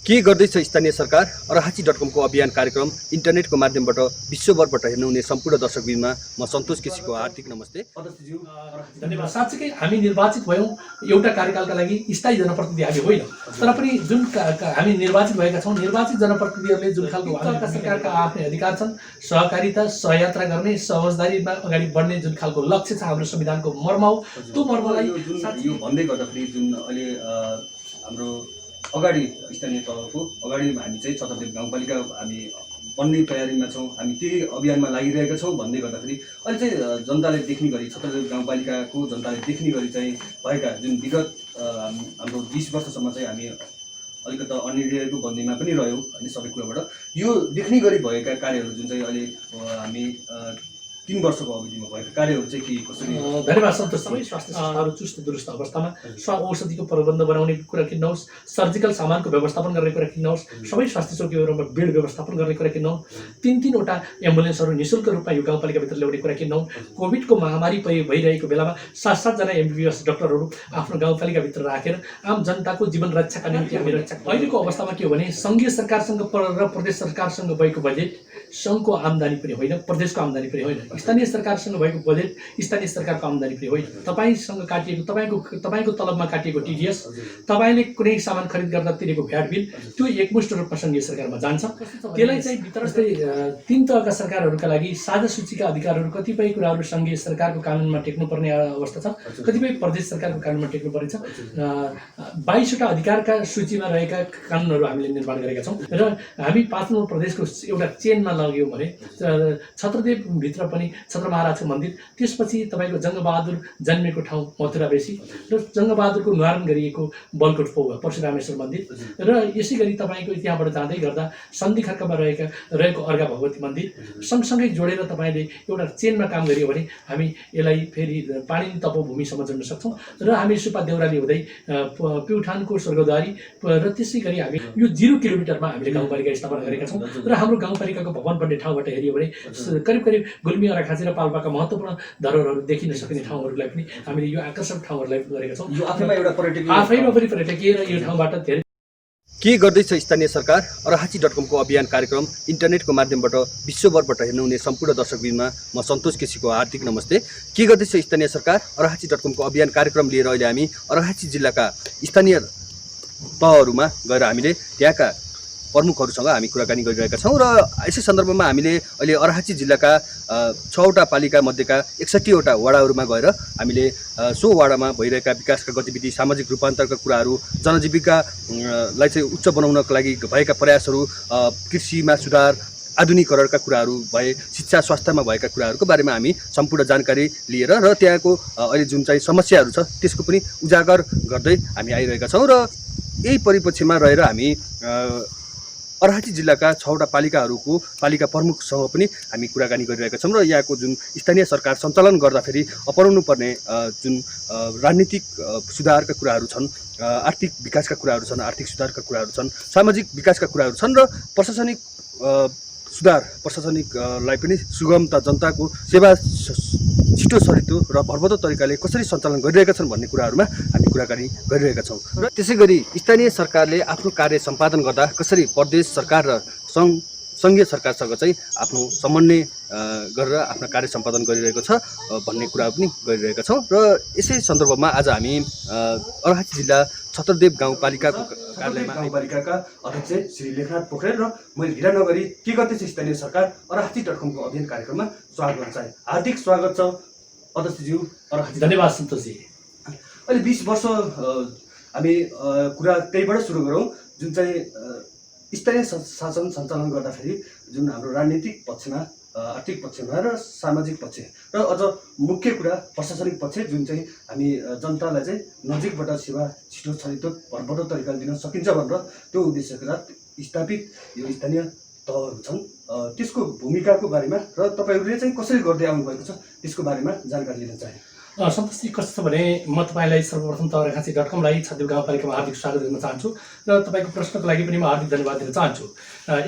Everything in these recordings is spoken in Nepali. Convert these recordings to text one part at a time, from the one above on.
के गर्दैछ स्थानीय सरकार अरहाची.com को अभियान कार्यक्रम इन्टरनेटको माध्यमबाट विश्वभरबाट हेर्नुहुने सम्पूर्ण दर्शकबिनमा म सन्तोष केसीको हार्दिक नमस्ते। धन्यवाद। साँच्चै हामी निर्वाचित भयौँ एउटा कार्यकालका लागि, स्थायी जनप्रतिनिधि हामी होइन, तर पनि जुन हामी निर्वाचित भएका छौँ, निर्वाचित जनप्रतिनिधिहरूले जुन खालको सरकारका आफ्नै अधिकार छन्, सहकारिता सहयात्रा गर्ने, समझदारीमा अगाडि बढ्ने जुन खालको लक्ष्य छ हाम्रो संविधानको मर्म हो, त्यो मर्मलाई यो भन्दै गर्दाखेरि जुन अहिले हाम्रो अगाडि स्थानीय तहको अगाडि हामी चाहिँ छत्रदेव गाउँपालिका हामी बन्ने तयारीमा छौँ, हामी त्यही अभियानमा लागिरहेका छौँ भन्दै गर्दाखेरि अहिले चाहिँ जनताले देख्ने गरी छत्रदेव गाउँपालिकाको जनताले देख्ने गरी चाहिँ भएका जुन विगत हाम्रो 20 वर्षसम्म चाहिँ हामी अलिकति अनिर्णयको बन्दीमा पनि रह्यौँ अनि सबै कुराबाट यो देख्ने गरी भएका कार्यहरू जुन चाहिँ अहिले हामी 3 वर्षको अवधिमा भएका कार्यहरू चाहिँ के कसरी? धन्यवाद सन्तोष। सबै स्वास्थ्य संस्थाहरू चुस्त दुरुस्त अवस्थामा, औषधिको प्रबन्ध बनाउने कुरा किन्नुहोस्, सर्जिकल सामानको व्यवस्थापन गर्ने कुरा किन्नुहोस्, सबै स्वास्थ्य चौकीहरूमा बेड व्यवस्थापन गर्ने कुरा किन्नौँ, 3-3वटा एम्बुलेन्सहरू निःशुल्क रूपमा यो गाउँपालिकाभित्र ल्याउने कुरा किन्नौँ, कोभिडको महामारी भइरहेको बेलामा 7-7 जना MBBS डाक्टरहरू आफ्नो गाउँपालिकाभित्र राखेर आम जनताको जीवन रक्षाका निम्ति हामी रक्षा। अहिलेको अवस्थामा के हो भने सङ्घीय सरकारसँग र प्रदेश सरकारसँग भएको बजेट सङ्घको आम्दानी पनि होइन, प्रदेशको आम्दानी पनि होइन, स्थानीय सरकारसँग भएको बजेट स्थानीय सरकारको आम्दानी पनि होइन। तपाईँसँग काटिएको तपाईँको तलबमा काटिएको TDS, तपाईँले कुनै सामान खरिद गर्दा तिरेको भ्याट बिल, त्यो एकमुष्ट रूपमा सङ्घीय सरकारमा जान्छ। त्यसलाई चाहिँ भित्र 3 तहका सरकारहरूका लागि साझा सूचीका अधिकारहरू कतिपय कुराहरू सङ्घीय सरकारको कानुनमा टेक्नुपर्ने अवस्था छ, कतिपय प्रदेश सरकारको कानुनमा टेक्नुपर्ने छ। 22वटा अधिकारका सूचीमा रहेका कानुनहरू हामीले निर्माण गरेका छौँ र हामी 5 नम्बर प्रदेशको एउटा चेनमा लग्यौँ भने छत्रदेवभित्र पनि छत्र महाराजको मन्दिर, त्यसपछि तपाईँको जङ्गबहादुर जन्मेको ठाउँ मथुरा बेसी र जङ्गबहादुरको निवारण गरिएको बलकोट पौवा परशुरामेश्वर मन्दिर र यसै गरी तपाईँको त्यहाँबाट जाँदै गर्दा सन्धिखर्कमा रहेको अर्घा भगवती मन्दिर सँगसँगै जोडेर तपाईँले एउटा चेनमा काम गरियो भने हामी यसलाई फेरि पाणिनि तपोभूमिसम्म जोड्न सक्छौँ र हामी सुपा देउराली हुँदै प्युठानको स्वर्गद्वारी र त्यसै गरी हामी यो 0 किलोमिटरमा हामीले गाउँपालिका स्थापना गरेका छौँ र हाम्रो गाउँपालिकाको भवन बन्ने ठाउँबाट हेऱ्यो भने करिब गुल्मी अराखाँची र पाल्पाका महत्त्वपूर्ण धरोहरहरू देखिन सक्ने ठाउँहरूलाई पनि हामीले यो आकर्षक ठाउँहरूलाई गरेका छौँ। यो आफैमा पनि पर्यटकीय र यो ठाउँबाट धेरै के गर्दैछ स्थानीय सरकार अरहाची.com को अभियान कार्यक्रम इन्टरनेटको माध्यमबाट विश्वभरबाट हेर्नुहुने सम्पूर्ण दर्शकबिनमा म सन्तोष केसीको हार्दिक नमस्ते। के गर्दैछ स्थानीय सरकार अरहाची.com को अभियान कार्यक्रम लिएर अहिले हामी अरहाची जिल्लाका स्थानीय तहहरूमा गएर हामीले त्यहाँका प्रमुखहरूसँग हामी कुराकानी गरिरहेका छौँ र यसै सन्दर्भमा हामीले अहिले अरहाची जिल्लाका 6वटा पालिका मध्येका 61वटा वडाहरूमा गएर हामीले सो वडामा भइरहेका विकासका गतिविधि, सामाजिक रूपान्तरका कुराहरू, जनजीविकालाई चाहिँ उच्च बनाउनका लागि भएका प्रयासहरू, कृषिमा सुधार, आधुनिकीकरणका कुराहरू भए, शिक्षा स्वास्थ्यमा भएका कुराहरूको बारेमा हामी सम्पूर्ण जानकारी लिएर र त्यहाँको अहिले जुन चाहिँ समस्याहरू छ त्यसको पनि उजागर गर्दै हामी आइरहेका छौँ र यही परिप्रेक्ष्यमा रहेर हामी अरहाची जिल्लाका 6वटा पालिकाहरूको पालिका प्रमुखसँग पनि हामी कुराकानी गरिरहेका छौँ र यहाँको जुन स्थानीय सरकार सञ्चालन गर्दाखेरि अपनाउनु पर्ने जुन राजनीतिक सुधारका कुराहरू छन्, आर्थिक विकासका कुराहरू छन्, आर्थिक सुधारका कुराहरू छन्, सामाजिक विकासका कुराहरू छन् र प्रशासनिक प्रशासनिकलाई पनि सुगमता, जनताको सेवा छिटो सरितो र भरपर्दो तरिकाले कसरी सञ्चालन गरिरहेका छन् भन्ने कुराहरूमा हामी कुराकानी गरिरहेका छौँ र त्यसै गरी स्थानीय सरकारले आफ्नो कार्य सम्पादन गर्दा कसरी प्रदेश सरकार र सङ्घीय सरकारसँग चाहिँ आफ्नो समन्वय गरेर आफ्नो कार्य सम्पादन गरिरहेको छ भन्ने कुरा पनि गरिरहेका छौँ र यसै सन्दर्भमा आज हामी अरहाची जिल्ला छत्रदेव गाउँपालिकाको कार्यालयमा गाउँपालिकाका अध्यक्ष श्री लेखनाथ पोखरेल र मैले ढिला नगरी के गर्दैछ स्थानीय सरकार अरहाची.com को अभियान कार्यक्रममा स्वागत गर्न चाहे। हार्दिक स्वागत छ अध्यक्षज्यू अरहाची। धन्यवाद सन्तोषजी। अहिले 20 वर्ष हामी कुरा त्यहीबाट सुरु गरौँ जुन चाहिँ स्थानीय शासन सञ्चालन गर्दाखेरि जुन हाम्रो राजनीतिक पक्षमा, आर्थिक पक्षमा र सामाजिक पक्ष र अझ मुख्य कुरा प्रशासनिक पक्ष जुन चाहिँ हामी जनतालाई चाहिँ नजिकबाट सेवा छिटो छरितो भरपर्दो तरिकाले दिन सकिन्छ भनेर त्यो उद्देश्यका साथ स्थापित यो स्थानीय तहहरू छन्, त्यसको भूमिकाको बारेमा र तपाईँहरूले चाहिँ कसरी गर्दै आउनुभएको छ त्यसको बारेमा जानकारी लिन चाहे। सन्तोषजी कस्तो छ भने म तपाईँलाई सर्वप्रथम त रेखाँची.com लाई छाद्री गाउँपालिकामा हार्दिक स्वागत गर्न चाहन्छु र तपाईँको प्रश्नको लागि पनि म हार्दिक धन्यवाद दिन चाहन्छु।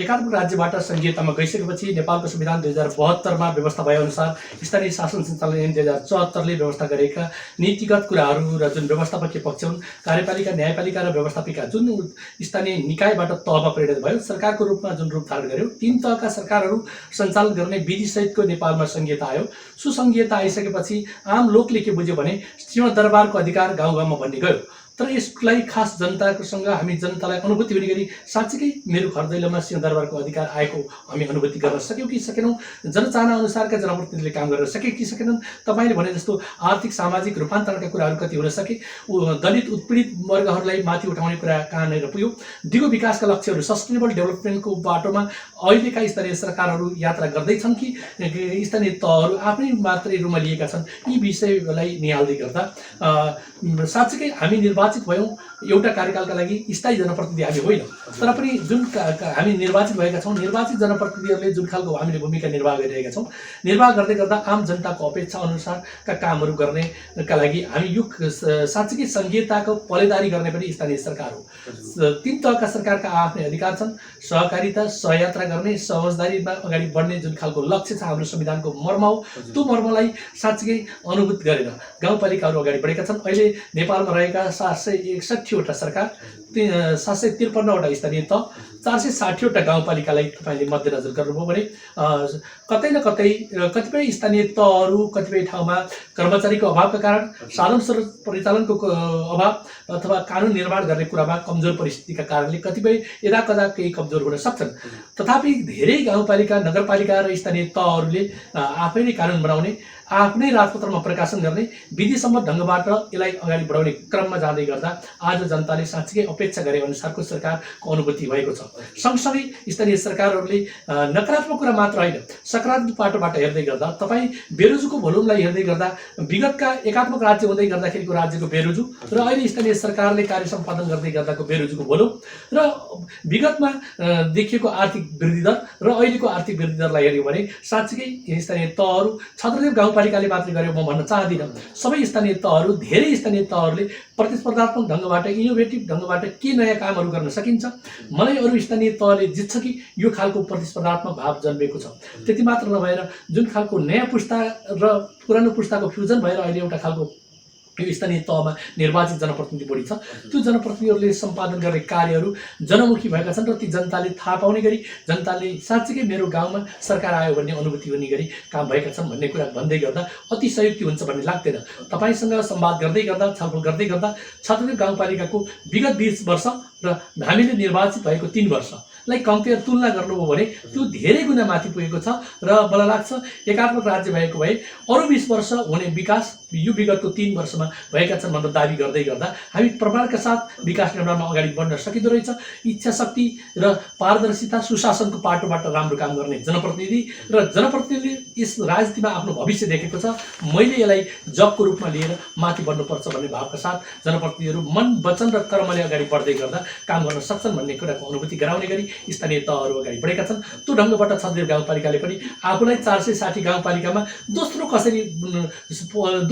एकात्मक राज्यबाट सङ्घीयतामा गइसकेपछि नेपालको संविधान 2072मा व्यवस्था भएअनुसार स्थानीय शासन सञ्चालन ऐन 2074ले व्यवस्था गरेका नीतिगत कुराहरू र जुन व्यवस्थापकीय पक्ष हुन्, कार्यपालिका, न्यायपालिका र व्यवस्थापिका जुन स्थानीय निकायबाट तहमा परिणत भयो, सरकारको रूपमा जुन रूप धारण गर्यो, 3 तहका सरकारहरू सञ्चालन गर्ने विधिसहितको नेपालमा सङ्घीयता आयो। सुसङ्घीयता आइसकेपछि आम लोकले के बुझ्यो भने सिंहदरबारको अधिकार गाउँ गाउँमा भन्ने गयो। तर यसलाई खास जनताकोसँग हामी जनतालाई अनुभूति हुने गरी साँच्चीकै मेरो घर दैलोमा सिंहदरबारको अधिकार आएको हामी अनुभूति गर्न सक्यौँ कि सकेनौँ? जनचाहना अनुसारका जनप्रतिनिधिले काम गर्न सके कि सकेनन्? तपाईँले भने जस्तो आर्थिक सामाजिक रूपान्तरणका कुराहरू कति हुन सके? दलित उत्पीडित वर्गहरूलाई माथि उठाउने कुरा कहाँनिर पुग्यो? दिगो विकासका लक्ष्यहरू सस्टेनेबल डेभलपमेन्टको बाटोमा अहिलेका स्थानीय सरकारहरू यात्रा गर्दैछन् कि स्थानीय तहहरू आफ्नै मात्रै रूपमा लिएका छन्? यी विषयलाई निहाल्दै गर्दा साँच्चीकै हामी निर्वाचित भयौँ एउटा कार्यकालका लागि, स्थायी जनप्रतिनिधि हामी होइनौँ, तर पनि जुन हामी निर्वाचित भएका छौँ, निर्वाचित जनप्रतिनिधिहरूले जुन खालको हामीले भूमिका निर्वाह गरिरहेका छौँ, निर्वाह गर्दै गर्दा आम जनताको अपेक्षा अनुसारका कामहरू गर्नेका लागि हामी यो साँच्चीकै सङ्घीयताको पलेदारी गर्ने पनि स्थानीय सरकार हो। 3 तहका सरकारका आफ्नै अधिकार छन्। सहकारिता, सहयात्रा गर्ने, समझदारीमा अगाडि बढ्ने जुन खालको लक्ष्य छ हाम्रो संविधानको मर्म हो, त्यो मर्मलाई साँच्चीकै अनुभूत गरेर गाउँपालिकाहरू अगाडि बढेका छन्। अहिले नेपालमा रहेका 761वटा सरकार, 753वटा स्थानीय तह, 460वटा गाउँपालिकालाई तपाईँले मध्यनजर गर्नुभयो भने कतै न कतै कतिपय स्थानीय तहहरू कतिपय ठाउँमा कर्मचारीको अभावका कारण, साधन स्रोत परिचालनको अभाव अथवा कानुन निर्माण गर्ने कुरामा कमजोर परिस्थितिका कारणले कतिपय यदाकदा केही कमजोर हुन सक्छन्। तथापि धेरै गाउँपालिका, नगरपालिका र स्थानीय तहहरूले आफैले कानुन बनाउने, आफ्नै राजपत्रमा प्रकाशन गर्ने, विधिसम्मत ढङ्गबाट यसलाई अगाडि बढाउने क्रममा जाँदै गर्दा आज जनताले साँच्चीकै अपेक्षा गरे अनुसारको सरकारको अनुभूति भएको छ। सँगसँगै स्थानीय सरकारहरूले नकारात्मक कुरा मात्र होइन, सकारात्मक पाटोबाट हेर्दै गर्दा तपाईँ बेरोजुको भोलुमलाई हेर्दै गर्दा विगतका एकात्मक राज्य हुँदै गर्दाखेरिको राज्यको बेरोजु र अहिले स्थानीय सरकारले कार्य सम्पादन गर्दै गर्दाको बेरोजुको भोलुम र विगतमा देखिएको आर्थिक वृद्धि दर र अहिलेको आर्थिक वृद्धि दरलाई हेऱ्यो भने साँच्चीकै स्थानीय तहहरू छत्रदेव गाउँपालिकाले मात्रै गर्यो म भन्न चाहदिनँ। सबै स्थानीय तहहरू, धेरै स्थानीय तहहरूले प्रतिस्पर्धात्मक ढङ्गबाट, इनोभेटिभ ढङ्गबाट के नयाँ कामहरू गर्न सकिन्छ, मलाई अरू स्थानीय तहले जित्छ कि यो खालको प्रतिस्पर्धात्मक भाव जन्मेको छ। त्यति मात्र नभएर जुन खालको नयाँ पुस्ता र पुरानो पुस्ताको फ्युजन भएर अहिले एउटा खालको यो स्थानीय तहमा निर्वाचित जनप्रतिनिधि बढी छ, त्यो जनप्रतिनिधिहरूले सम्पादन गर्ने कार्यहरू जनमुखी भएका छन् र ती जनताले थाहा पाउने गरी, जनताले साँच्चीकै मेरो गाउँमा सरकार आयो भन्ने अनुभूति हुने गरी काम भएका छन् भन्ने कुरा भन्दै गर्दा अतिशयोक्ति हुन्छ भन्ने लाग्दैन। तपाईँसँग संवाद गर्दै गर्दा, छलफल गर्दै गर्दा छत्रदेव गाउँपालिकाको विगत 20 वर्ष र हामीले निर्वाचित भएको 3 वर्षलाई कम्पेयर, तुलना गर्नुभयो भने त्यो धेरै गुणा माथि पुगेको छ र मलाई लाग्छ एकात्मक राज्य भएको भए अरू 20 वर्ष हुने विकास यो विगतको 3 वर्षमा भएका छन् भनेर दाबी गर्दै गर्दा हामी प्रमाणका साथ विकास निर्माणमा अगाडि बढ्न सकिँदो रहेछ। इच्छा शक्ति र पारदर्शिता, सुशासनको पाटोबाट राम्रो काम गर्ने जनप्रतिनिधि र जनप्रतिनिधिले यस राजनीतिमा आफ्नो भविष्य देखेको छ। मैले यसलाई जगको रूपमा लिएर माथि बढ्नुपर्छ भन्ने भावका साथ जनप्रतिनिधिहरू मन, वचन र कर्मले अगाडि बढ्दै गर्दा काम गर्न सक्छन् भन्ने कुराको अनुभूति गराउने गरी स्थानीय तहहरू अगाडि बढेका छन्। त्यो ढङ्गबाट छत्रदेव गाउँपालिकाले पनि आफूलाई 460 गाउँपालिकामा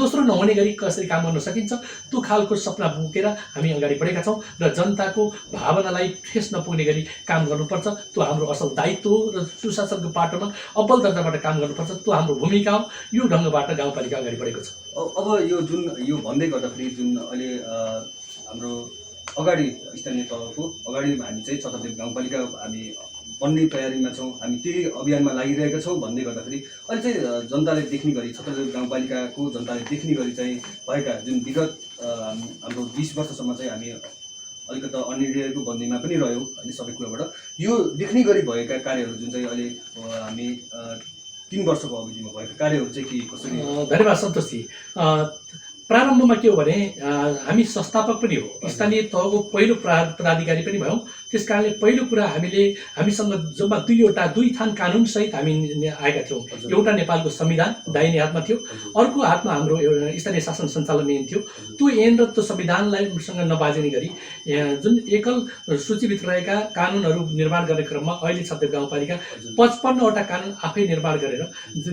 दोस्रो नहुने गरी कसरी काम गर्न सकिन्छ त्यो खालको सपना बोकेर हामी अगाडि बढेका छौँ र जनताको भावनालाई ठेस नपुग्ने गरी काम गर्नुपर्छ। त्यो हाम्रो असल दायित्व हो र सुशासनको पाटोमा अब्बल दर्जाबाट काम गर्नुपर्छ, त्यो हाम्रो भूमिका हो। यो ढङ्गबाट गाउँपालिका अगाडि बढेको छ। अब यो भन्दै गर्दाखेरि जुन अहिले हाम्रो अगाडि स्थानीय तहको अगाडि हामी चाहिँ छत्रदेव गाउँपालिका हामी बन्ने तयारीमा छौँ, हामी त्यही अभियानमा लागिरहेका छौँ भन्दै गर्दाखेरि अहिले चाहिँ जनताले देख्ने गरी, छत्रदेव गाउँपालिकाको जनताले देख्ने गरी चाहिँ भएका जुन विगत हाम्रो 20 वर्षसम्म चाहिँ हामी अलिकति अनिर्णयको बन्दीमा पनि रह्यौँ होइन, सबै कुराबाट यो देख्ने गरी भएका कार्यहरू जुन चाहिँ अहिले हामी 3 वर्षको अवधिमा भएका कार्यहरू चाहिँ के कसरी? धन्यवाद सन्तोषजी। प्रारम्भमा के हो भने हामी संस्थापक पनि हो, स्थानीय तहको पहिलो पदाधिकारी पनि भयौँ, त्यस कारणले पहिलो कुरा हामीसँग जम्मा दुई थान कानुन सहित हामी आएका थियौँ। एउटा नेपालको संविधान दाहिने हातमा थियो, अर्को हातमा हाम्रो एउटा स्थानीय शासन सञ्चालन ऐन थियो। त्यो ऐन र त्यो संविधानलाई सँग नबाजिने गरी जुन एकल सूचीभित्र रहेका कानुनहरू निर्माण गर्ने क्रममा अहिले छत्तीस गाउँपालिका 55वटा कानुन आफै निर्माण गरेर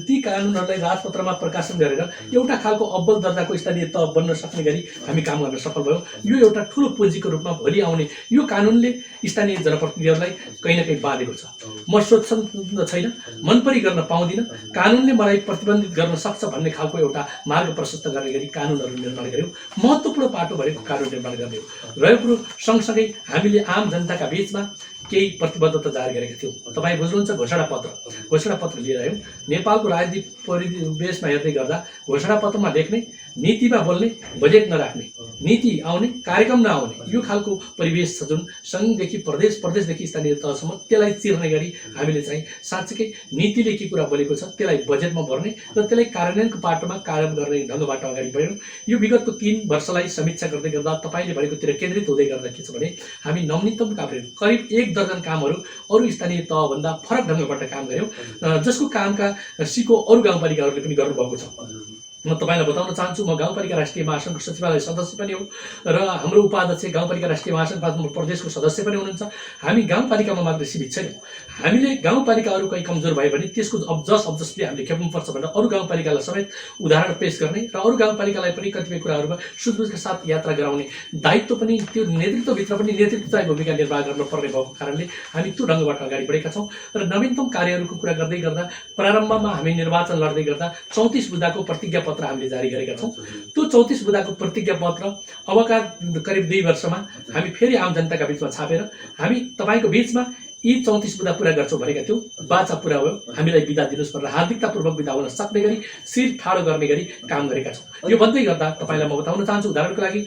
ती कानुनहरूलाई राजपत्रमा प्रकाशन गरेर एउटा खालको अब्बल दर्जाको स्थानीय तह बन्न सक्ने गरी हामी काम गर्न सफल भयौँ। यो एउटा ठुलो पुँजीको रूपमा भोलि आउने यो कानुनले स्थानीय जनप्रतिनिधिहरूलाई कहीँ न कहीँ बाँधेको छ। म स्वतन्त्र छैन, मनपरी गर्न पाउँदिनँ, कानुनले मलाई प्रतिबन्धित गर्न सक्छ भन्ने खालको एउटा मार्ग प्रशस्त गर्ने गरी कानुनहरू निर्माण गर्यौँ। महत्त्वपूर्ण पाटो भनेको कानुन निर्माण गर्ने हो। रहेको कुरो सँगसँगै हामीले आम जनताका बीचमा केही प्रतिबद्धता जारी गरेका थियौँ। तपाईँ बुझ्नुहुन्छ, घोषणापत्र लिएर आयौँ। नेपालको राजनीतिक परिवेशमा हेर्दै गर्दा घोषणापत्रमा लेख्ने, नीतिमा बोल्ने, बजेट नराख्ने, नीति आउने कार्यक्रम नआउने, यो खालको परिवेश छ जुन सङ्घदेखि प्रदेशदेखि स्थानीय तहसम्म त्यसलाई चिर्ने गरी हामीले चाहिँ साँच्चीकै नीतिले के कुरा बोलेको छ त्यसलाई बजेटमा भर्ने र त्यसलाई कार्यान्वयनको बाटोमा कार्य गर्ने ढङ्गबाट अगाडि बढ्यौँ। यो विगतको 3 वर्षलाई समीक्षा गर्दै गर्दा तपाईँले भनेकोतिर केन्द्रित हुँदै गर्दा के छ भने हामी नवीनतम काम गऱ्यौँ। करिब 1 दर्जन कामहरू अरू स्थानीय तहभन्दा फरक ढङ्गबाट काम गऱ्यौँ, जसको कामका सिको अरू गाउँपालिकाहरूले पनि गर्नुभएको छ। म तपाईँलाई बताउन चाहन्छु, म गाउँपालिका राष्ट्रिय महासङ्घको सचिवालय सदस्य पनि हो र हाम्रो उपाध्यक्ष गाउँपालिका राष्ट्रिय महासङ्घ प्रदेशको सदस्य पनि हुनुहुन्छ। हामी गाउँपालिकामा मात्र सीमित छैनौँ। हामीले गाउँपालिकाहरू कहीँ कमजोर भयो भने त्यसको अब्जसले हामीले खेप्नुपर्छ भनेर अरू गाउँपालिकालाई समेत उदाहरण पेश गर्ने र अरू गाउँपालिकालाई पनि कतिपय कुराहरूमा सुझबुझका साथ यात्रा गराउने दायित्व पनि त्यो नेतृत्वभित्र पनि नेतृत्वलाई भूमिका निर्वाह गर्नुपर्ने भएको कारणले हामी त्यो ढङ्गबाट अगाडि बढेका छौँ। र नवीनतम कार्यहरूको कुरा गर्दै गर्दा प्रारम्भमा हामी निर्वाचन लड्दै गर्दा 34 बुँदाको प्रतिज्ञा पत्र हामीले जारी गरेका छौँ। त्यो 34 बुँदाको प्रतिज्ञा पत्र अबका करिब 2 वर्षमा हामी फेरि आम जनताका बीचमा छापेर हामी तपाईँको बीचमा यी 34 बुँदा पुरा गर्छौँ भनेका थियौँ। बाचा पुरा भयो, हामीलाई बिदा दिनुहोस् भनेर हार्दिकतापूर्वक बिदा हुन सक्ने गरी शिर ठाडो गर्ने गरी काम गरेका छौँ। यो भन्दै गर्दा तपाईँलाई म बताउन चाहन्छु, उदाहरणको लागि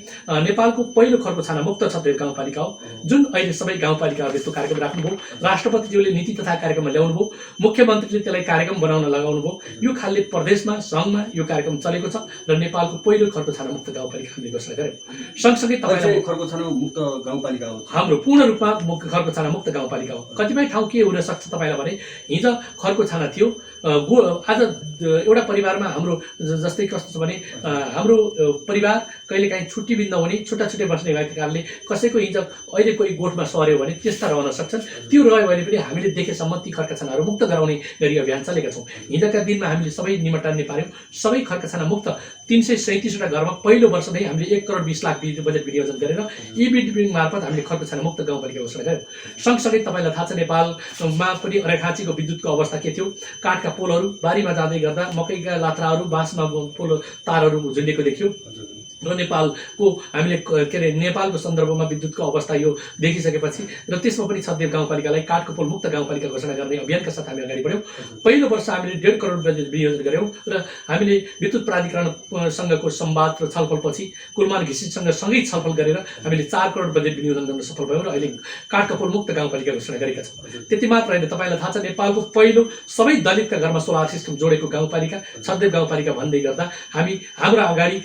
नेपालको पहिलो खर्को छाना मुक्त छत्तीस गाउँपालिका हो जुन अहिले सबै गाउँपालिकाहरूले त्यो कार्यक्रम राख्नुभयो। राष्ट्रपतिज्यूले नीति तथा कार्यक्रममा ल्याउनुभयो, मुख्यमन्त्रीले त्यसलाई कार्यक्रम बनाउन लगाउनुभयो। यो खालले प्रदेशमा सङ्घमा यो कार्यक्रम चलेको छ र नेपालको पहिलो खर्को छाना मुक्त गाउँपालिका हामीले घोषणा गऱ्यौँ। सँगसँगै तपाईँलाई खर्को छाना मुक्त गाउँपालिका हो, हाम्रो पूर्ण रूपमा खर्को छाना मुक्त गाउँपालिका हो। कतिपय ठाउँ के हुन सक्छ तपाईँलाई भने हिजो खर्को छाना थियो, आज एउटा परिवारमा हाम्रो जस्तै कस्तो छ भने हाम्रो परिवार कहिलेकाहीँ छुट्टी बिन्दा हुने, छुट्टा बस्ने भएको कारणले कसैको हिजो अहिले कोही गोठमा सर्यो भने त्यस्ता रहन सक्छन्। त्यो रह्यो भने पनि हामीले देखेसम्म ती खर्का छानाहरू मुक्त गराउने गरी अभियान चलेका छौँ। हिजोका दिनमा हामीले सबै निमटान्ने पार्यौँ। सबै खर्का छाना मुक्त 337वटा घरमा पहिलो वर्ष नै हामीले 1 करोड 20 लाख बजेट विनियोजन गरेर ई-बिड मार्फत हामीले खर्का छाना मुक्त गाउँपालिका घोषणा गऱ्यौँ। सँगसँगै तपाईँलाई थाहा छ नेपालमा पनि अरेखाँचीको विद्युतको अवस्था के थियो। काठका पोलहरू बारीमा जाँदै गर्दा मकैका लात्राहरू बाँसमा पोल तारहरू झुन्डेको देखियो र नेपालको हामीले के अरे नेपालको सन्दर्भमा विद्युतको अवस्था यो देखिसकेपछि र त्यसमा पनि छत्तीस गाउँपालिकालाई काठको पोल मुक्त गाउँपालिका घोषणा गर्ने अभियानका साथ हामी अगाडि बढ्यौँ। पहिलो वर्ष हामीले 1.5 करोड बजेट विनियोजन गऱ्यौँ र हामीले विद्युत प्राधिकरणसँगको संवाद र छलफलपछि कुलमान घिसिङसँग सँगै छलफल गरेर हामीले 4 करोड बजेट विनियोजन गर्न सफल भयौँ र अहिले काठको पोल मुक्त गाउँपालिका घोषणा गरेका छौँ। त्यति मात्र होइन, तपाईँलाई थाहा छ नेपालको पहिलो सबै दलितका घरमा सोलर सिस्टम जोडेको गाउँपालिका छत्तीस गाउँपालिका भन्दै गर्दा हाम्रो अगाडि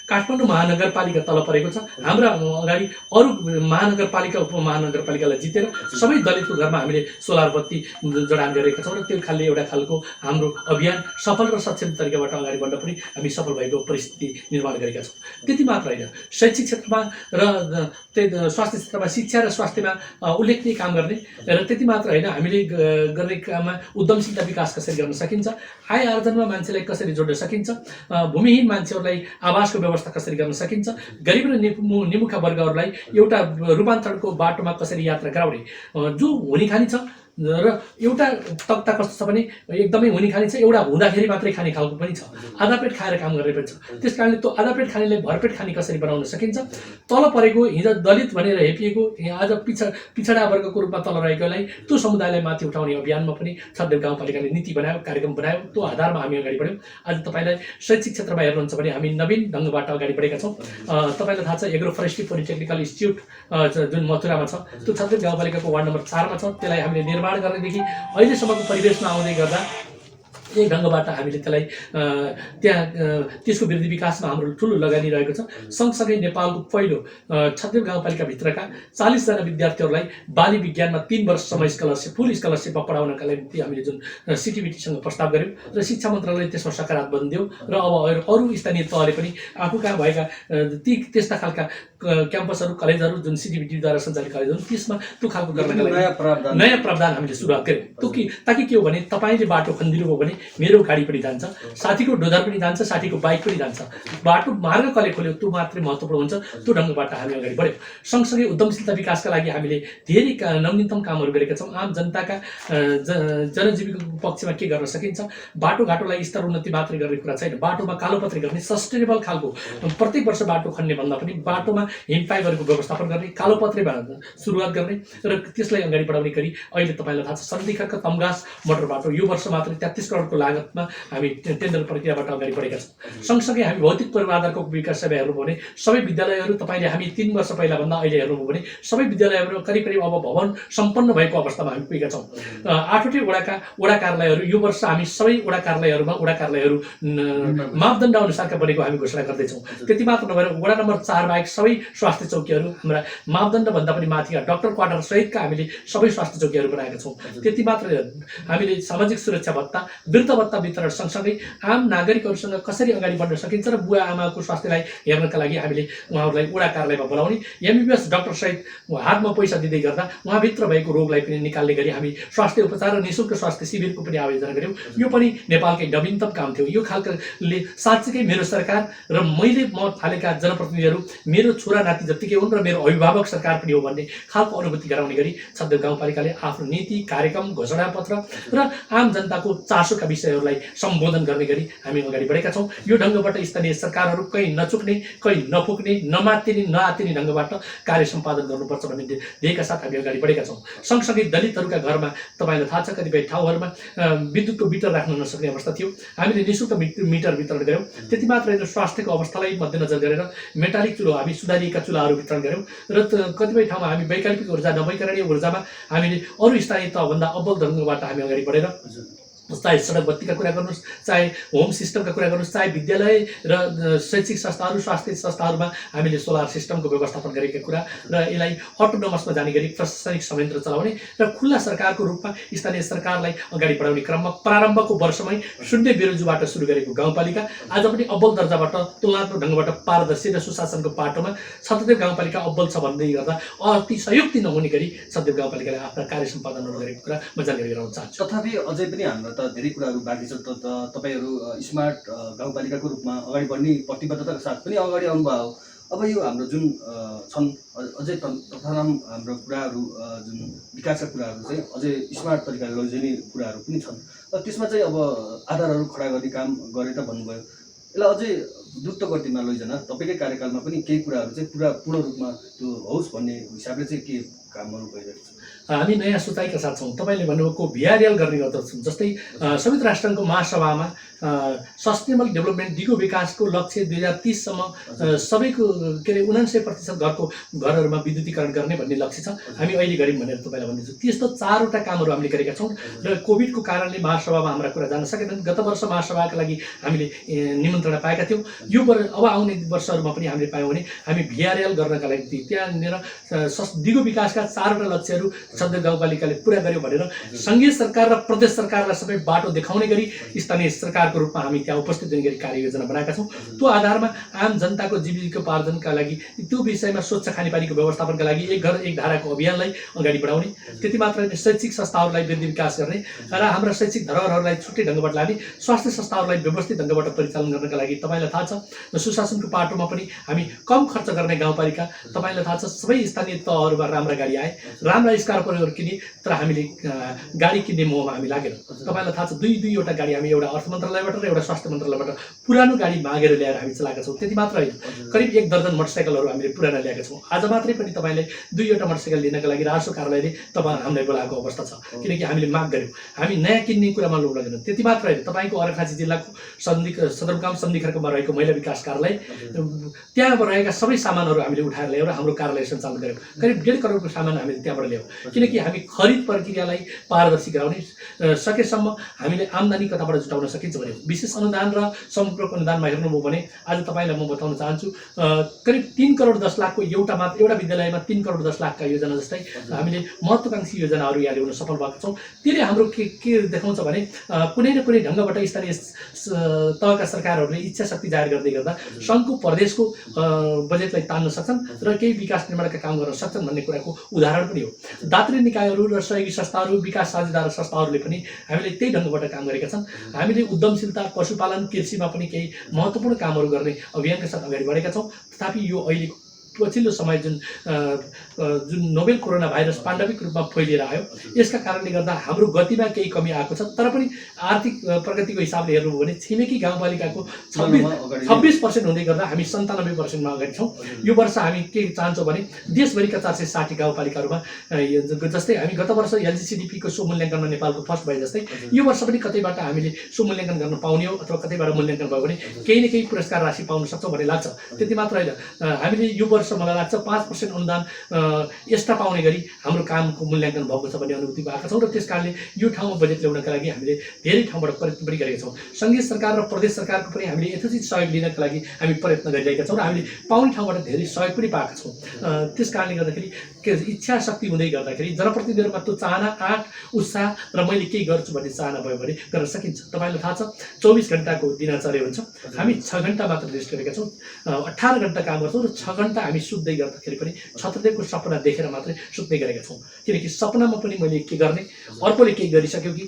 काठमाडौँ महानगरपालिका तल परेको छ। हाम्रा अगाडि अरू महानगरपालिका उपमहानगरपालिकालाई जितेर सबै दलितको घरमा हामीले सोलर बत्ती जडान गरेका छौँ र त्यो खालले एउटा खालको हाम्रो अभियान सफल र सक्षम तरिकाबाट अगाडि बढ्न पनि हामी सफल भएको परिस्थिति निर्माण गरेका छौँ। त्यति मात्र होइन, शैक्षिक क्षेत्रमा र स्वास्थ्य क्षेत्रमा शिक्षा र स्वास्थ्यमा उल्लेखनीय काम गर्ने र त्यति मात्र होइन, हामीले गर्ने काममा उद्यमशीलता विकास कसरी गर्न सकिन्छ, आय आर्जनमा मान्छेलाई कसरी जोड्न सकिन्छ, भूमिहीन मान्छेहरूलाई आवासको व्यवस्था कसरी गर्न सकिन्छ, गरिब र निमुखा वर्गहरूलाई एउटा रूपान्तरणको बाटोमा कसरी यात्रा गराउने जो हुने खानी छ र एउटा तक्ता कस्तो छ भने एकदमै हुने खाने छ, एउटा हुँदाखेरि मात्रै खाने खालको पनि छ, आधा पेट खाएर काम गर्ने पनि छ। त्यस कारणले त्यो आधा पेट खानेलाई भरपेट खाने कसरी बनाउन सकिन्छ, तल परेको हिजो दलित भनेर हेपिएको आज पिछडा वर्गको रूपमा तल रहेकोलाई त्यो समुदायलाई माथि उठाउने अभियानमा पनि छत्तीस गाउँपालिकाले नीति बनायो, कार्यक्रम बनायो। त्यो आधारमा हामी अगाडि बढ्यौँ। आज तपाईँलाई शैक्षिक क्षेत्रमा हेर्नुहुन्छ भने हामी नवीन ढङ्गबाट अगाडि बढेका छौँ। तपाईँलाई थाहा छ एग्रो फरेस्ट्री पोलिटेक्निकल इन्स्टिच्युट जुन मथुरामा छ त्यो छत्तीस गाउँपालिकाको वार्ड नम्बर 4 मा छ। त्यसलाई हामीले निर्माण गर्नेदेखि अहिलेसम्मको परिवेशमा आउँदै गर्दा एक ढङ्गबाट हामीले त्यसलाई त्यहाँ त्यसको वृद्धि विकासमा हाम्रो ठुलो लगानी रहेको छ। सँगसँगै नेपालको पहिलो छत्तीस गाउँपालिकाभित्रका 40 जना विद्यार्थीहरूलाई बाली विज्ञानमा 3 वर्षसम्म स्कलरसिप फुल स्कलरसिपमा पढाउनका लागि हामीले जुन सिटिबिटीसँग प्रस्ताव गऱ्यौँ र शिक्षा मन्त्रालयले त्यसमा सकारात्मक दियो र अब अरू स्थानीय तहले पनि आफू कहाँ भएका त्यस्ता खालका क्याम्पसहरू कलेजहरू जुन सिटिबिटीद्वारा सञ्चालित कलेजहरू त्यसमा त्यो खालको गर्नका लागि नयाँ प्रावधान हामीले सुरुवात गऱ्यौँ। ताकि के हो भने तपाईँले बाटो खनिदिनुभयो भने मेरो गाडी पनि जान्छ, साथीको डोजर पनि जान्छ, साथीको बाइक पनि जान्छ। बाटो मार्ग कसले खोल्यो त्यो मात्रै महत्त्वपूर्ण हुन्छ। त्यो ढङ्गबाट हामी अगाडि बढ्यौँ। सँगसँगै उद्यमशीलता विकासका लागि हामीले धेरै नवीनतम कामहरू गरेका छौँ। आम जनताका जनजीविकाको पक्षमा के गर्न सकिन्छ, बाटोघाटोलाई स्तर उन्नति मात्रै गर्ने कुरा छैन, बाटोमा कालोपत्री गर्ने सस्टेनेबल खालको प्रत्येक वर्ष बाटो खन्ने भन्दा पनि बाटोमा हिमपाइपहरूको व्यवस्थापन गर्ने, कालोपत्रेमा सुरुवात गर्ने र त्यसलाई अगाडि बढाउने गरी अहिले तपाईँलाई थाहा छ सन्धिखर्क तमघास मोटर बाटो यो वर्ष मात्रै 33 करोडको लागतमा हामी टेन्डर प्रक्रियाबाट अगाडि बढेका छौँ। सँगसँगै हामी भौतिक पूर्वाधारको विकास सेवा हेर्नुभयो भने सबै विद्यालयहरू तपाईँले हामी 3 वर्ष पहिला भन्दा अहिले हेर्नुभयो भने सबै विद्यालयहरू करिब करिब अब भवन सम्पन्न भएको अवस्थामा हामी पुगेका छौँ। 8वटै वडा कार्यालयहरू यो वर्ष हामी सबै वडा कार्यालयहरू मापदण्ड अनुसारका बनेको हामी घोषणा गर्दैछौँ। त्यति मात्र नभएर वडा नम्बर 4 बाहेक सबै स्वास्थ्य चौकीहरू हाम्रा मापदण्डभन्दा पनि माथिका डाक्टर क्वार्टर सहितका हामीले सबै स्वास्थ्य चौकीहरू बनाएका छौँ। त्यति मात्र हामीले सामाजिक सुरक्षा भत्ता वृद्ध भत्ता वितरण सँगसँगै आम नागरिकहरूसँग कसरी अगाडि बढ्न सकिन्छ र बुवा आमाको स्वास्थ्यलाई हेर्नका लागि हामीले उहाँहरूलाई वडा कार्यालयमा बोलाउने, एमबिबिएस डाक्टर सहित हातमा पैसा दिँदै गर्दा उहाँभित्र भएको रोगलाई पनि निकाल्ने गरी हामी स्वास्थ्य उपचार र निःशुल्क स्वास्थ्य शिविरको पनि आयोजना गऱ्यौँ। यो पनि नेपालकै नवीनतम काम थियो। यो खालकोले साँच्चीकै मेरो सरकार र मैले म थालेका जनप्रतिनिधिहरू मेरो छोरा नाति जत्तिकै हुन् र मेरो अभिभावक सरकार पनि हो भन्ने खालको अनुभूति गराउने गरी छत्तीस गाउँपालिकाले आफ्नो नीति कार्यक्रम घोषणापत्र र आम जनताको चासोका विषयहरूलाई सम्बोधन गर्ने गरी हामी अगाडि बढेका छौँ। यो ढङ्गबाट स्थानीय सरकारहरू कहीँ नचुक्ने, कहीँ नपुग्ने, नमात्तिने, नआत्तिने ढङ्गबाट कार्य सम्पादन गर्नुपर्छ भन्ने ध्येयका साथ हामी अगाडि बढेका छौँ। सँगसँगै दलितहरूका घरमा तपाईँलाई थाहा छ कतिपय ठाउँहरूमा विद्युतको मिटर राख्न नसक्ने अवस्था थियो, हामीले निःशुल्क मिटर वितरण गऱ्यौँ। त्यति मात्र होइन, स्वास्थ्यको अवस्थालाई मध्यनजर गरेर मेटालिक चुलो हामी सुधारिएका चुलाहरू वितरण गऱ्यौँ र कतिपय ठाउँमा हामी वैकल्पिक ऊर्जा नवीकरणीय ऊर्जामा हामीले अरू स्थानीय तहभन्दा अब्बल ढङ्गबाट हामी अगाडि बढेर चाहे सडक बत्तीका कुरा गर्नुहोस्, चाहे होम सिस्टमका कुरा गर्नुहोस्, चाहे विद्यालय र शैक्षिक संस्थाहरू स्वास्थ्य संस्थाहरूमा हामीले सोलर सिस्टमको व्यवस्थापन गरेका कुरा र यसलाई अटोनोमसमा जाने गरी प्रशासनिक संयन्त्र चलाउने र खुल्ला सरकारको रूपमा स्थानीय सरकारलाई अगाडि बढाउने क्रममा प्रारम्भको वर्षमै शून्य बेरोजुबाट सुरु गरेको गाउँपालिका आज पनि अब्बल दर्जाबाट तुलनात्मक ढङ्गबाट पारदर्शी र सुशासनको पाटोमा छत्तीस गाउँपालिका अब्बल छ भन्दै गर्दा अतिशयोक्ति नहुने गरी छत्तीस गाउँपालिकाले आफ्ना कार्य सम्पादनहरू गरेको कुरा म जानकारी गराउन चाहन्छु। तथापि अझै पनि हाम्रो धेरै कुराहरू बाँकी छ। तपाईँहरू स्मार्ट गाउँपालिकाको रूपमा अगाडि बढ्ने प्रतिबद्धताका साथ पनि अगाडि आउनुभयो। अब यो हाम्रो जुन छन् अझै तथानाम हाम्रो कुराहरू जुन विकासका कुराहरू चाहिँ अझै स्मार्ट तरिकाले लैजाने कुराहरू पनि छन्। त्यसमा चाहिँ अब आधारहरू खडा गर्ने काम गरे त भन्नुभयो, यसलाई अझै द्रुत गतिमा लैजान तपाईँकै कार्यकालमा पनि केही कुराहरू चाहिँ पूर्ण रूपमा त्यो होस् भन्ने हिसाबले चाहिँ के कामहरू भइरहेको छ? हामी नयाँ सोचाइका साथ छौँ। तपाईँले भन्नुभएको भिआरएल गर्ने गर्दछौँ। जस्तै संयुक्त राष्ट्रसङ्घको महासभामा सस्टेनेबल डेभलपमेन्ट दिगो विकासको लक्ष्य 2030सम्म सबैको के अरे 99% घरहरूमा विद्युतीकरण गर्ने भन्ने लक्ष्य छ। हामी अहिले गऱ्यौँ भनेर तपाईँलाई भन्दैछु। त्यस्तो 4वटा कामहरू हामीले गरेका छौँ र कोभिडको कारणले महासभामा हाम्रा कुरा जान सकेनन्। गत वर्ष महासभाका लागि हामीले निमन्त्रणा पाएका थियौँ। यो अब आउने वर्षहरूमा पनि हामीले पायौँ भने हामी भिआरएल गर्नका लागि त्यहाँनिर दिगो विकासका 4वटा लक्ष्यहरू छत्तीस गाउँपालिकाले पुरा गर्यो भनेर सङ्घीय सरकार र प्रदेश सरकारलाई सबै बाटो देखाउने गरी स्थानीय सरकारको रूपमा हामी त्यहाँ उपस्थित हुने गरी कार्ययोजना बनाएका छौँ। त्यो आधारमा आम जनताको जीविकोपार्जनका लागि त्यो विषयमा स्वच्छ खानेपानीको व्यवस्थापनका लागि एक घर एक धाराको अभियानलाई अगाडि बढाउने, त्यति मात्र होइन शैक्षिक संस्थाहरूलाई वृद्धि विकास गर्ने र हाम्रा शैक्षिक धरोहरहरूलाई छुट्टै ढङ्गबाट लाने, स्वास्थ्य संस्थाहरूलाई व्यवस्थित ढङ्गबाट परिचालन गर्नका लागि तपाईँलाई थाहा छ सुशासनको पाटोमा पनि हामी कम खर्च गर्ने गाउँपालिका। तपाईँलाई थाहा छ सबै स्थानीय तहहरूमा राम्रा गाडी आए, राम्रा स्कर्पियोहरू किने, तर हामीले गाडी किन्ने मोहमा हामी लागेन। तपाईँलाई थाहा छ दुईवटा गाडी हामी एउटा अर्थ मन्त्रालयबाट र एउटा स्वास्थ्य मन्त्रालयबाट पुरानो गाडी मागेर ल्याएर हामी चलाएका छौँ। त्यति मात्र होइन, करिब 1 दर्जन मोटरसाइकलहरू हामीले पुराना ल्याएका छौँ। आज मात्रै पनि तपाईँले 2वटा मोटरसाइकल लिनका लागि राजस्व कार्यालयले हामीलाई बोलाएको अवस्था छ, किनकि हामीले माग गऱ्यौँ। हामी नयाँ किन्ने कुरामा लोभ लागेन। त्यति मात्र होइन, तपाईँको अर्घाखाँची जिल्लाको सदरमुकाम सन्धिखर्कमा रहेको महिला विकास कार्यालय, त्यहाँ रहेका सबै सामानहरू हामीले उठाएर ल्यायौँ र हाम्रो कार्यालय सञ्चालन गऱ्यौँ। करिब 1.5 करोडको सामान हामीले त्यहाँबाट ल्यायौँ। किनकि हामी खरिद प्रक्रियालाई पारदर्शी गराउने सकेसम्म हामीले आम्दानी कताबाट जुटाउन सकिन्छ भने विशेष अनुदान र सम्पूर्ण अनुदानमा हेर्नुभयो भने आज तपाईँलाई म बताउन चाहन्छु करिब 3 करोड 10 लाखको एउटा विद्यालयमा 3 करोड 10 लाखका योजना जस्तै हामीले महत्त्वाकांक्षी योजनाहरू यहाँ ल्याउन सफल भएका छौँ। त्यसले हाम्रो के देखाउँछ भने कुनै न कुनै ढङ्गबाट स्थानीय तहका सरकारहरूले इच्छा शक्ति जाहेर गर्दै गर्दा सङ्घको प्रदेशको बजेटलाई तान्न सक्छन् र केही विकास निर्माणका काम गर्न सक्छन् भन्ने कुराको उदाहरण पनि हो। दात्री निकायहरू र सहयोगी संस्थाहरू विकास साझेदार संस्थाहरूले पनि हामीले त्यही ढङ्गबाट काम गरेका छन्। हामीले उद्यमशीलता पशुपालन कृषिमा पनि केही महत्त्वपूर्ण कामहरू गर्ने अभियानका साथ अगाडि बढेका छौँ। तथापि यो अहिलेको पछिल्लो समय जुन नोभेल कोरोना भाइरस पाण्डविक रूपमा फैलिएर आयो यसका कारणले गर्दा हाम्रो गतिमा केही कमी आएको छ। तर पनि आर्थिक प्रगतिको हिसाबले हेर्नु भने छिमेकी गाउँपालिकाको 26% हुँदै गर्दा हामी 97%मा अगाडि छौँ। यो वर्ष हामी के चाहन्छौँ भने देशभरिका 460 गाउँपालिकाहरूमा जस्तै हामी गत वर्ष एलजिसिडिपीको स्वमूल्याङ्कनमा नेपालको फर्स्ट भए जस्तै यो वर्ष पनि कतैबाट हामीले स्वमूल्याङ्कन गर्न पाउने हो अथवा कतैबाट मूल्याङ्कन भयो भने केही न केही पुरस्कार राशि पाउन सक्छौँ भन्ने लाग्छ। त्यति मात्र होइन, हामीले यो वर्ष मलाई लाग्छ 5% अनुदान एक्स्ट्रा पाउने गरी हाम्रो कामको मूल्याङ्कन भएको छ भन्ने अनुभूति पाएका छौँ र त्यस कारणले यो ठाउँमा बजेट ल्याउनका लागि हामीले धेरै ठाउँबाट प्रयत्न पनि गरेका छौँ। सङ्घीय सरकार र प्रदेश सरकारको पनि हामीले यथोचित सहयोग लिनका लागि हामी प्रयत्न गरिरहेका छौँ र हामीले पाउने ठाउँबाट धेरै सहयोग पनि पाएका छौँ। त्यस कारणले गर्दाखेरि इच्छा शक्ति हुँदै गर्दाखेरि जनप्रतिनिधिहरूमा त्यो चाहना आँट उत्साह र मैले केही गर्छु भन्ने चाहना भयो भने गर्न सकिन्छ। तपाईँलाई थाहा छ 24 घण्टाको दिनचर्या हुन्छ, हामी 6 घण्टा मात्र रेस्ट गरेका छौँ, 18 घण्टा काम गर्छौँ र 6 घण्टा हामी सुत्दै गर्दाखेरि पनि छत्रदेवको सपना देखेर मात्रै सुत्दै गरेका छौँ। किनकि सपनामा पनि मैले के गर्ने अर्कोले केही गरिसक्यो कि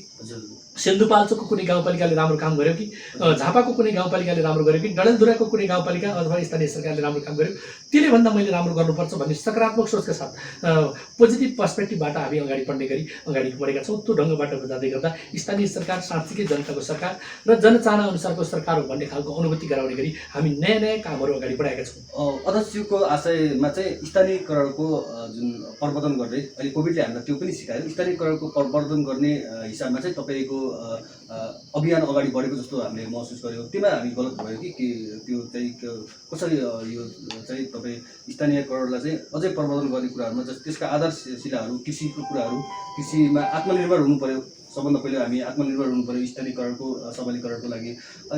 सिन्धुपाल्चोकको कुनै गाउँपालिकाले राम्रो काम गर्यो कि झापाको कुनै गाउँपालिकाले राम्रो गर्यो कि डडेलधुराको कुनै गाउँपालिका अथवा स्थानीय सरकारले राम्रो काम गर्यो त्यसले भन्दा मैले राम्रो गर्नुपर्छ भन्ने सकारात्मक सोचका साथ पोजिटिभ पर्सपेक्टिभबाट हामी अगाडि बढ्ने गरी अगाडि बढेका छौँ। त्यो ढङ्गबाट जाँदै गर्दा स्थानीय सरकार साँच्चीकै जनताको सरकार र जनचाहना अनुसारको सरकार हो भन्ने खालको अनुभूति गराउने गरी हामी नयाँ नयाँ कामहरू अगाडि बढाएका छौँ। अध्यक्षको आशयमा चाहिँ स्थानीयकरणको जुन प्रवर्धन गर्दै अहिले कोभिडले हामीलाई त्यो पनि सिकायो, स्थानीयकरणको प्रवर्धन गर्ने हिसाबमा चाहिँ तपाईँको अभियान अगाडि बढेको जस्तो हामीले महसुस गर्यो। त्यसमा हामी गलत भयो कि त्यो चाहिँ कसरी यो चाहिँ तपाईँ स्थानीयकरणलाई चाहिँ अझै प्रवर्धन गर्ने कुराहरूमा त्यसका आधारशिलाहरू कृषिको कुराहरू, कृषिमा आत्मनिर्भर हुनु पर्यो, सबभन्दा पहिले हामी आत्मनिर्भर हुनु पर्यो स्थानीयकरणको सबलीकरणको लागि।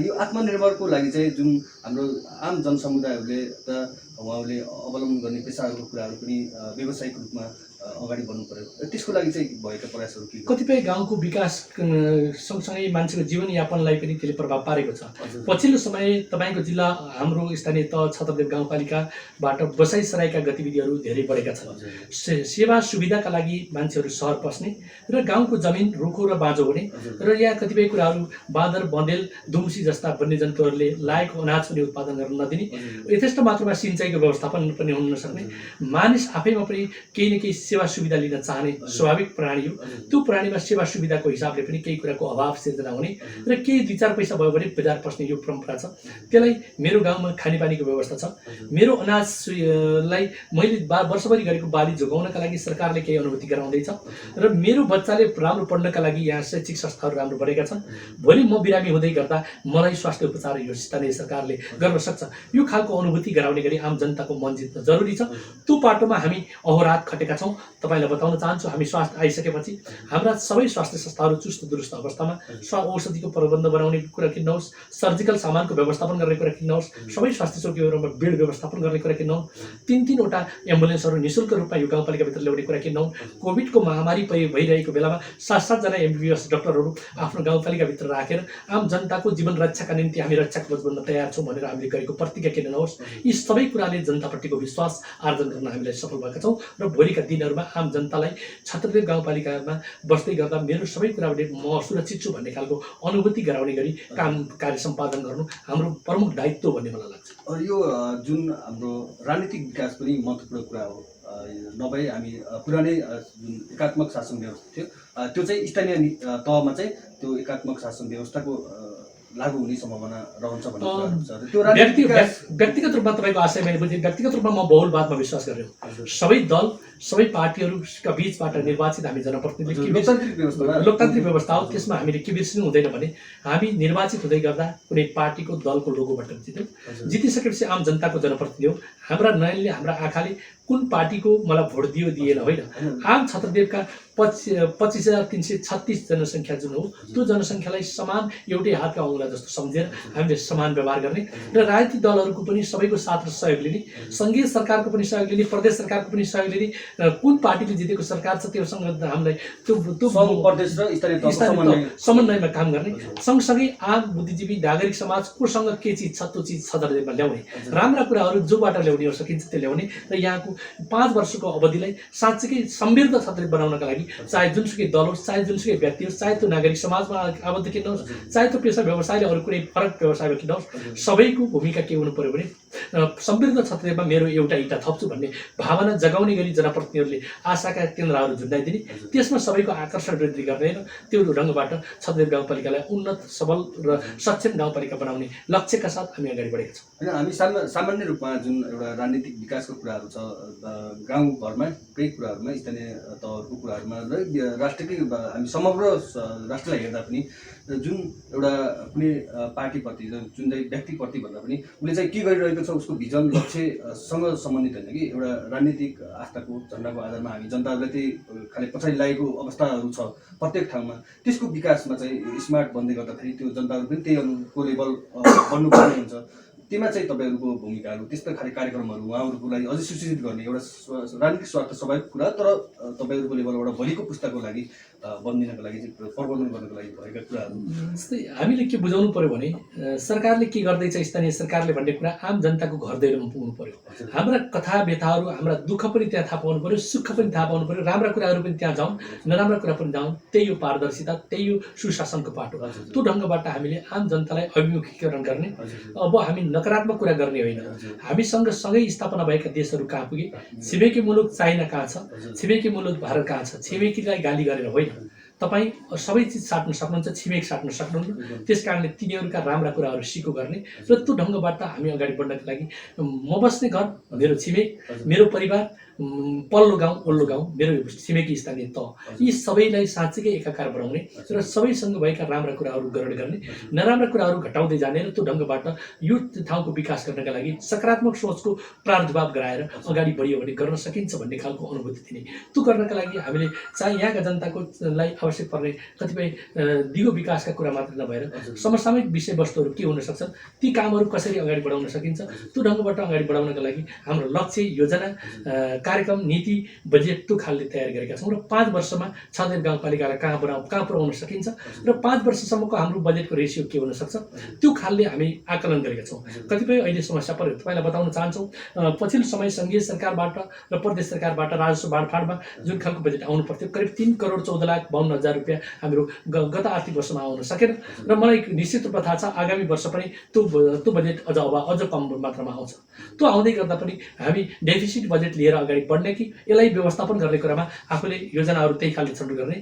यो आत्मनिर्भरको लागि चाहिँ जुन हाम्रो आम जनसमुदायहरूले त उहाँहरूले अवलम्बन गर्ने पेसाहरूको कुराहरू पनि व्यावसायिक रूपमा अगाडि बढ्नु पर्यो, त्यसको लागि चाहिँ भएका प्रयासहरू के? कतिपय गाउँको विकास सँगसँगै मान्छेको जीवनयापनलाई पनि त्यसले प्रभाव पारेको छ। पछिल्लो समय तपाईँको जिल्ला हाम्रो स्थानीय तह छत्रदेव गाउँपालिकाबाट बसाइसराईका गतिविधिहरू धेरै बढेका छन्। सेवा सुविधाका लागि मान्छेहरू सहर पस्ने र गाउँको जमिन रुखो र बाँझो हुने र यहाँ कतिपय कुराहरू बाँदर बँदेल दुम्सी जस्ता वन्यजन्तुहरूले लागेको अनाज पनि उत्पादन गर्न नदिने, यथेष्ट मात्रामा सिँचाइको व्यवस्थापन पनि हुन नसक्ने, मानिस आफैमा पनि केही न केही सेवा सुविधा लिन चाहने स्वाभाविक प्राणी हो। त्यो प्राणीमा सेवा सुविधाको हिसाबले पनि केही कुराको अभाव सिर्जना हुने र केही 2-4 पैसा भयो भने बजार पस्ने यो परम्परा छ। त्यसलाई मेरो गाउँमा खानेपानीको व्यवस्था छ, मेरो अनाजलाई मैले वर्षभरि गरेको बाली जोगाउनका लागि सरकारले केही अनुभूति गराउँदैछ र मेरो बच्चाले राम्रो पढ्नका लागि यहाँ शैक्षिक संस्थाहरू राम्रो बढेका छन्। भोलि म बिरामी हुँदै गर्दा मलाई स्वास्थ्य उपचार यो स्थानीय सरकारले गर्न सक्छ। यो खालको अनुभूति गराउने गरी आम जनताको मन जित्न जरुरी छ। त्यो पाटोमा हामी अहोरात खटेका छौँ। तपाईँलाई बताउन चाहन्छु, हामी स्वास्थ्य आइसकेपछि हाम्रा सबै स्वास्थ्य संस्थाहरू चुस्त दुरुस्त अवस्थामा औषधिको प्रबन्ध बनाउने कुरा किन्नुहोस्, सर्जिकल सामानको व्यवस्थापन गर्ने कुरा किन्नुहोस्, सबै स्वास्थ्य चौकीहरूमा बेड व्यवस्थापन गर्ने कुरा किन्नुहोस्, 3-3वटा एम्बुलेन्सहरू निःशुल्क रूपमा यो गाउँपालिकाभित्र ल्याउने कुरा किन्नुहोस्। कोभिडको महामारी भइरहेको बेलामा 7-7 जना MBBS डाक्टरहरू आफ्नो गाउँपालिकाभित्र राखेर आम जनताको जीवन रक्षाका निम्ति हामी रक्षा कवच बन्न तयार छौँ भनेर हामीले गरेको प्रतिज्ञा किन्नुहोस्। यी सबै कुराले जनताप्रतिको विश्वास आर्जन गर्न हामीलाई सफल भएका छौँ र भोलिका दिनहरूमा आम जनतालाई छत्रदेव गाउँपालिकामा बस्दै गर्दा मेरो सबै कुराबाट म सुरक्षित छु भन्ने खालको अनुभूति गराउने गरी काम कार्य सम्पादन गर्नु हाम्रो प्रमुख दायित्व भन्ने मलाई लाग्छ। यो जुन हाम्रो राजनीतिक विकास पनि महत्त्वपूर्ण कुरा हो। नभए हामी पुरानै जुन एकात्मक शासन व्यवस्था थियो त्यो चाहिँ स्थानीय तहमा चाहिँ त्यो एकात्मक शासन व्यवस्थाको लागू हुने सम्भावना रहन्छ भन्ने कुरा छ। त्यो व्यक्तिगत रूपमा तपाईँको आशय मैले बुझेँ। व्यक्तिगत रूपमा म बहुलवादमा विश्वास गरेँ। सबै दल सबै पार्टीहरूका बीचबाट निर्वाचित हामी जनप्रतिनिधि लोकतान्त्रिक व्यवस्था हो, त्यसमा हामीले के बिर्सिनु हुँदैन भने हामी निर्वाचित हुँदै गर्दा कुनै पार्टीको दलको लोगोबाट जित्यौँ, जितिसकेपछि आम जनताको जनप्रतिनिधि हो। हाम्रा नयनले हाम्रा आँखाले कुन पार्टीको मलाई भोट दियो दिएन होइन। आम छत्रदेवका 25,336 जनसङ्ख्या जुन हो त्यो जनसङ्ख्यालाई समान एउटै हातका औँला जस्तो सम्झेर हामीले समान व्यवहार गर्ने र राजनीतिक दलहरूको पनि सबैको साथ र सहयोग लिने, सङ्घीय सरकारको पनि सहयोग लिने, प्रदेश सरकारको पनि सहयोग लिने, कुन पार्टीले जितेको सरकार छ त्योसँग हामीलाई त्यो प्रदेश र स्थानीय तहको समन्वयमा काम गर्ने, सँगसँगै आम बुद्धिजीवी नागरिक समाज कोसँग के चिज छ त्यो चिज छत्रदेवमा ल्याउने, राम्रा कुराहरू जोबाट ल्याउने सकिन्छ त्यो ल्याउने र यहाँको 5 वर्षको अवधिलाई साँच्चैकै समृद्ध छत्रदेव बनाउनका लागि चाहे जुनसुकै दल होस्, चाहे जुनसुकै व्यक्ति होस्, चाहे त्यो नागरिक समाजमा आबद्ध किन होस्, चाहे त्यो पेसा व्यवसायले अरू कुनै फरक व्यवसायमा किन होस्, सबैको भूमिका के हुनु पर्यो भने समृद्ध छत्रदेवमा मेरो एउटा इँटा थप्छु भन्ने भावना जगाउने गरी जनप्रतिनिधिहरूले आशाका केन्द्रहरू झुन्डाइदिने, त्यसमा सबैको आकर्षण वृद्धि गर्ने र त्यो ढङ्गबाट छत्रदेव गाउँपालिकालाई उन्नत सबल र सक्षम गाउँपालिका बनाउने लक्ष्यका साथ हामी अगाडि बढेका छौँ। होइन, हामी सामान्य रूपमा जुन एउटा राजनीतिक विकासको कुराहरू छ गाउँघरमा केही कुराहरूमा स्थानीय तहहरूको कुराहरूमा र राष्ट्रकै हामी समग्र राष्ट्रलाई हेर्दा पनि जुन एउटा कुनै पार्टीप्रति जुन चाहिँ व्यक्तिप्रति भन्दा पनि उसले चाहिँ के गरिरहेको छ उसको भिजन लक्ष्यसँग सम्बन्धित होइन कि एउटा राजनीतिक आस्थाको झन्डाको आधारमा हामी जनताहरूलाई त्यही खालि पछाडि लागेको अवस्थाहरू छ प्रत्येक ठाउँमा, त्यसको विकासमा चाहिँ स्मार्ट बन्दै गर्दाखेरि त्यो जनताहरू पनि त्यही अनुको लेभल बन्नुपर्ने हुन्छ। त्यसमा चाहिँ तपाईँहरूको भूमिकाहरू त्यस्तो खाले कार्यक्रमहरू उहाँहरूको लागि अझै सुसूचित गर्ने एउटा राजनीतिक स्वार्थ स्वाभाविक कुरा, तर तपाईँहरूको लेभलबाट भोलिको पुस्ताको लागि बनिदिनको लागि चाहिँ प्रबन्धन गर्नको लागि भएका कुराहरू जस्तै हामीले के बुझाउनु पर्यो भने सरकारले के गर्दैछ स्थानीय सरकारले भन्ने कुरा आम जनताको घर दैलोमा पुग्नु पर्यो। हाम्रा कथा व्यथाहरू, हाम्रा दुःख पनि त्यहाँ थाहा पाउनु पर्यो, सुख पनि थाहा पाउनु पर्यो, राम्रा कुराहरू पनि त्यहाँ जाउँ, नराम्रा कुरा पनि जाउँ। त्यही हो पारदर्शिता, त्यही हो सुशासनको पाटो। त्यो ढङ्गबाट हामीले आम जनतालाई अभिमुखीकरण गर्ने। अब हामी नकारात्मक कुरा गर्ने होइन, हामीसँग सँगै स्थापना भएका देशहरू कहाँ पुगे, छिमेकी मुलुक चाइना कहाँ छ, छिमेकी मुलुक भारत कहाँ छ, छिमेकीलाई गाली गरेर होइन। तपाईँ सबै चिज साट्न सक्नुहुन्छ, छिमेक साट्न सक्नुहुन्न। त्यस कारणले तिनीहरूका राम्रा कुराहरू सिको गर्ने र त्यो ढङ्गबाट हामी अगाडि बढ्नको लागि म बस्ने घर मेरो छिमेक, मेरो परिवार, पल्लो गाउँ ओल्लो गाउँ, मेरो छिमेकी स्थानीय तह, यी सबैलाई साँच्चैकै एकाकार बनाउने र सबैसँग भएका राम्रा कुराहरू ग्रहण गर्ने, नराम्रा कुराहरू घटाउँदै जाने र त्यो ढङ्गबाट यो ठाउँको विकास गर्नका लागि सकारात्मक सोचको प्रादुर्भाव गराएर अगाडि बढियो भने गर्न सकिन्छ भन्ने खालको अनुभूति दिने। त्यो गर्नका लागि हामीले चाहे यहाँका जनताको लाई आवश्यक पर्ने कतिपय दिगो विकासका कुरा मात्र नभएर समसामयिक विषयवस्तुहरू के हुन सक्छन्, ती कामहरू कसरी अगाडि बढाउन सकिन्छ, त्यो ढङ्गबाट अगाडि बढाउनका लागि हाम्रो लक्ष्य, योजना, कार्यक्रम, नीति, बजेट त्यो खालले तयार गरेका छौँ र 5 वर्षमा छत्रदेव गाउँपालिकालाई कहाँ पुर्याउन सकिन्छ र 5 वर्षसम्मको हाम्रो बजेटको रेसियो के हुन सक्छ त्यो खालले हामी आकलन गरेका छौँ। कतिपय अहिले समस्या पर्यो, तपाईँलाई बताउन चाहन्छौँ। पछिल्लो समय सङ्घीय सरकारबाट र प्रदेश सरकारबाट राजस्व बाँडफाँडमा जुन खालको बजेट आउनु पर्थ्यो करिब 3,14,52,000 रुपियाँ हाम्रो गत आर्थिक वर्षमा आउन सकेन र मलाई निश्चित रूपमा थाहा छ आगामी वर्ष पनि त्यो बजेट अझ कम मात्रामा आउँछ। त्यो आउँदै गर्दा पनि हामी डेफिसिट बजेट लिएर अगाडि बढ्ने कि यसलाई व्यवस्थापन गर्ने कुरामा आफूले योजनाहरू त्यही खालले छनौट गर्ने,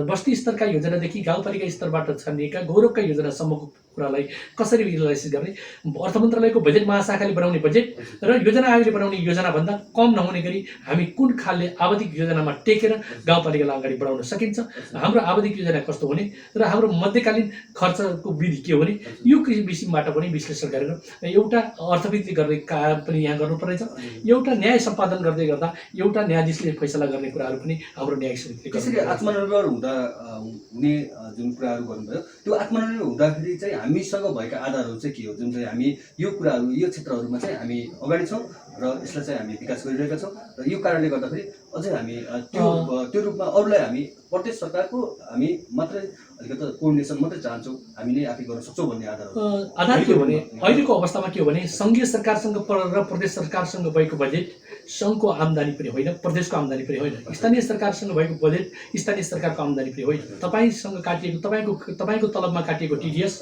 बस्ती स्तरका योजनादेखि गाउँपालिका स्तरबाट छानिएका गौरवका योजनासम्मको कुरालाई कसरी एनालाइसिस गर्ने, अर्थ मन्त्रालयको बजेट महाशाखाले बनाउने बजेट र योजना आयोगले बनाउने योजनाभन्दा कम नहुने गरी हामी कुन खालले आवधिक योजनामा टेकेर गाउँपालिकालाई अगाडि बढाउन सकिन्छ, हाम्रो आवधिक योजना कस्तो हुने र हाम्रो मध्यकालीन खर्चको विधि के हुने, यो विषयबाट पनि विश्लेषण गरेर एउटा अर्थविधि गर्ने काम पनि यहाँ गर्नुपर्नेछ। एउटा न्याय सम्पादन गर्दै गर्दा एउटा न्यायाधीशले फैसला गर्ने कुराहरू पनि हाम्रो न्यायिक समितिले त्यसरी आत्मनिर्भर हुने जुन कुराहरू गर्नुभयो त्यो आत्मनिर्भर हुँदाखेरि चाहिँ हामीसँग भएका आधारहरू चाहिँ के हो, जुन चाहिँ हामी यो कुराहरू यो क्षेत्रहरूमा चाहिँ हामी अगाडि छौँ र यसलाई चाहिँ हामी विकास गरिरहेका छौँ र यो कारणले गर्दाखेरि अझै हामी त्यो रूपमा अरूलाई हामी प्रदेश सरकारको हामी मात्रै अलिकति कोअर्डिनेसन मात्रै चाहन्छौँ, हामीले आफै गर्न सक्छौँ भन्ने आधार के हो भने अहिलेको अवस्थामा के हो भने सङ्घीय सरकारसँग र प्रदेश सरकारसँग भएको बजेट सङ्घको आम्दानी पनि होइन, प्रदेशको आम्दानी पनि होइन, स्थानीय सरकारसँग भएको बजेट स्थानीय सरकारको आम्दानी पनि होइन। तपाईँसँग काटिएको तपाईँको तलबमा काटिएको टिडिएस,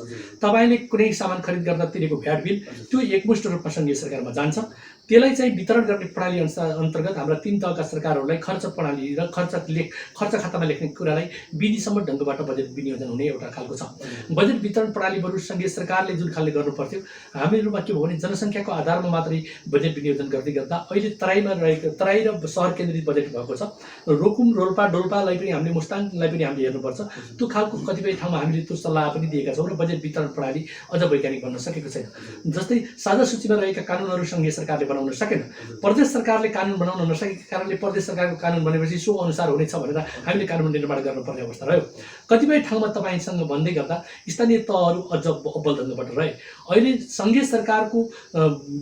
तपाईँले कुनै सामान खरिद गर्दा तिरेको भ्याट बिल त्यो एकमुष्ट रूपमा सङ्घीय सरकारमा जान्छ। त्यसलाई चाहिँ वितरण गर्ने प्रणाली अन्तर्गत हाम्रा 3 तहका सरकारहरूलाई खर्च प्रणाली र खर्च खातामा लेख्ने कुरालाई विधिसम्म ढङ्गबाट बजेट विनियोजन हुने एउटा खालको छ। बजेट वितरण प्रणाली बरु सङ्घीय सरकारले जुन खालले गर्नु पर्थ्यो, हामीहरूमा के भयो भने जनसङ्ख्याको आधारमा मात्रै बजेट विनियोजन गर्दै गर्दा अहिले तराई र सहर केन्द्रित बजेट भएको छ। रोकुम, रोल्पा, डोल्पालाई पनि हामीले, मुस्ताङलाई पनि हामीले हेर्नुपर्छ। त्यो खालको कतिपय ठाउँमा हामीले त्यो सल्लाह पनि दिएका छौँ र बजेट वितरण प्रणाली अझ वैज्ञानिक बन्न सकेको छैन। जस्तै साझा सूचीमा रहेका कानुनहरू सङ्घीय सरकारले बनाउन सकेन। प्रदेश सरकारले कानुन बनाउन नसकेको कारणले प्रदेश सरकारको कानुन बनेपछि सो अनुसार हुनेछ भनेर हामीले कानुन निर्माण गर्नुपर्ने अवस्था रह्यो। कतिपय ठाउँमा तपाईँसँग भन्दै गर्दा स्थानीय तहहरू अझ अब्बल ढङ्गबाट रहे। अहिले सङ्घीय सरकारको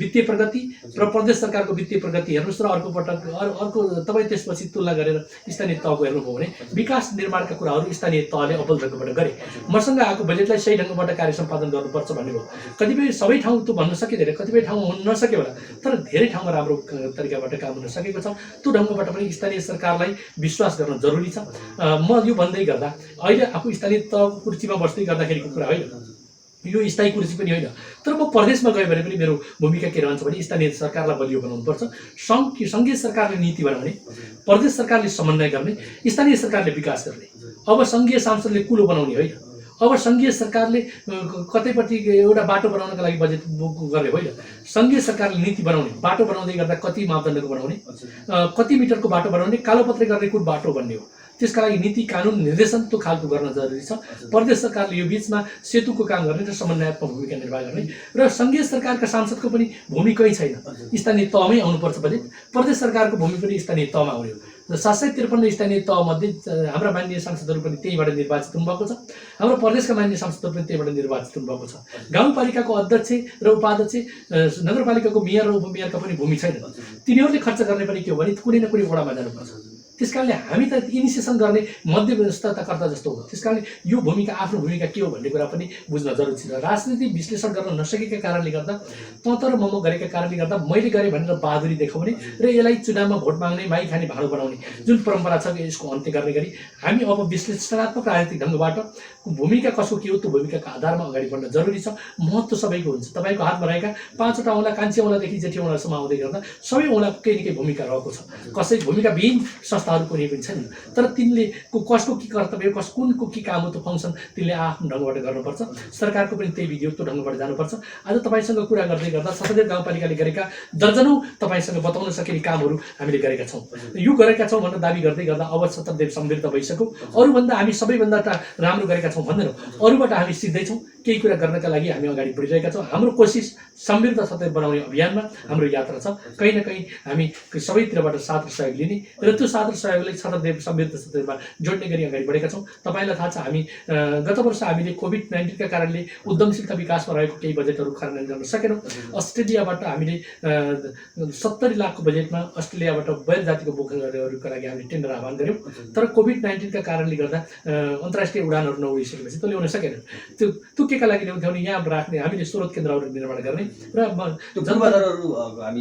वित्तीय प्रगति र प्रदेश सरकारको वित्तीय प्रगति हेर्नुहोस् र अर्को तपाईँ त्यसपछि तुलना गरेर स्थानीय तहको हेर्नुभयो भने विकास निर्माणका कुराहरू स्थानीय तहले अब्बल ढङ्गबाट गरे। मसँग आएको बजेटलाई सही ढङ्गबाट कार्य सम्पादन गर्नुपर्छ भन्ने हो। कतिपय सबै ठाउँ त भन्न सकिँदैन, कतिपय ठाउँमा हुन नसक्यो होला, तर धेरै ठाउँमा राम्रो तरिकाबाट काम हुन सकेको छ। त्यो ढङ्गबाट पनि स्थानीय सरकारलाई विश्वास गर्न जरुरी छ। म यो भन्दै गर्दा अहिले आफू स्थानीय तहको कुर्सीमा बस्दै गर्दाखेरिको कुरा होइन, यो स्थायी कुर्सी पनि होइन, तर म प्रदेशमा गएँ भने पनि मेरो भूमिका के रहन्छ भने स्थानीय सरकारलाई बलियो बनाउनुपर्छ। सङ्घीय सरकारले नीति बनाउने, प्रदेश सरकारले समन्वय गर्ने, स्थानीय सरकारले विकास गर्ने। अब सङ्घीय सांसदले कुलो बनाउने होइन, अब सङ्घीय सरकारले कतैपट्टि एउटा बाटो बनाउनका लागि बजेट गर्ने होइन, सङ्घीय सरकारले नीति बनाउने, बाटो बनाउँदै गर्दा कति मापदण्डको बनाउने, कति मिटरको बाटो बनाउने, कालोपत्रे गर्ने कुन बाटो भन्ने हो। त्यसका लागि नीति कानुन निर्देशन त्यो खालको गर्न जरुरी छ। प्रदेश सरकारले यो बिचमा सेतुको काम गर्ने र समन्वयात्मक भूमिका निर्वाह गर्ने, र सङ्घीय सरकारका सांसदको पनि भूमिकै छैन, स्थानीय तहमै आउनुपर्छ बजेट। प्रदेश सरकारको भूमि पनि स्थानीय तहमा आउने हो। 753 स्थानीय तहमध्ये हाम्रा माननीय सांसदहरू पनि त्यहीँबाट निर्वाचित हुनुभएको छ। हाम्रो प्रदेशका माननीय सांसदहरू पनि त्यहीँबाट निर्वाचित हुनुभएको छ। गाउँपालिकाको अध्यक्ष र उपाध्यक्ष, नगरपालिकाको मेयर र उपमेयरका पनि भूमि छैन। तिनीहरूले खर्च गर्ने पनि के हो भने कुनै न कुनै वडामा जानुपर्छ। त्यसकारणले हामी त इनिसिएसन गर्ने मध्यस्थताकर्ता जस्तो हो। त्यसकारणले यो भूमिका, आफ्नो भूमिका के हो भन्ने कुरा पनि बुझ्न जरुरी छ। राजनीतिक विश्लेषण गर्न नसकेका कारणले गर्दा, त र म गरेका कारणले गर्दा मैले गरेँ भनेर बहादुरी देखाउने र यसलाई चुनावमा भोट माग्ने, माई खाने भाँडो बनाउने जुन परम्परा छ यसको अन्त्य गर्ने गरी हामी अब विश्लेषणात्मक राजनीतिक ढङ्गबाट भूमिका कसको के हो त्यो भूमिकाको आधारमा अगाडि बढ्न जरुरी छ। महत्त्व सबैको हुन्छ। तपाईँको हातमा रहेका 5वटा औँला, कान्छी औँलादेखि जेठी औँलासम्म आउँदै गर्दा सबै औँलाको केही न केही भूमिका रहेको छ। कसै भूमिकाविहीन संस्थाहरू कुनै पनि छैनन्, तर तिनले कसको के कर्तव्य, कुनको के काम हो, त्यो फङ्सन तिनले आफ्नो ढङ्गबाट गर्नुपर्छ। सरकारको पनि त्यही विधि हो, त्यो ढङ्गबाट जानुपर्छ। आज तपाईँसँग कुरा गर्दै गर्दा सतदेव गाउँपालिकाले गरेका दर्जनौँ तपाईँसँग बताउन सकिने कामहरू हामीले गरेका छौँ। यो गरेका छौँ भनेर दाबी गर्दै गर्दा अब सतदेव समृद्ध भइसक्यो। अरूभन्दा हामी सबैभन्दा राम्रो गरेका छौँ भन्दैनौँ, अरूबाट हामी सिक्दैछौँ। केही कुरा गर्नका लागि हामी अगाडि बढिरहेका छौँ। हाम्रो कोसिस समृद्ध सतदेव बनाउने अभियानमा हाम्रो यात्रा छ। कहीँ न कहीँ हामी सबैतिरबाट साथ र सहयोग लिने र त्यो साथ र सहयोगले सतदेव समृद्ध सतदेवमा जोड्ने गरी अगाडि बढेका छौँ। तपाईँलाई थाहा छ, हामी गत वर्ष हामीले कोभिड-19 का कारणले उद्यमशीलता विकासमा रहेको केही बजेटहरू कार्यान्वयन गर्न सकेनौँ। अस्ट्रेलियाबाट हामीले 70 लाखको बजेटमा अस्ट्रेलियाबाट गैर जातिको बोकरहरूका लागि हामीले टेन्डर आह्वान गऱ्यौँ। तर कोभिड-19 का कारणले गर्दा अन्तर्राष्ट्रिय उडानहरू नउडिसकेपछि त्यो ल्याउन सकेन। त्यो केका लागि ल्याउँथ्यौँ भने यहाँ राख्ने, हामीले स्रोत केन्द्रहरू निर्माण गर्ने र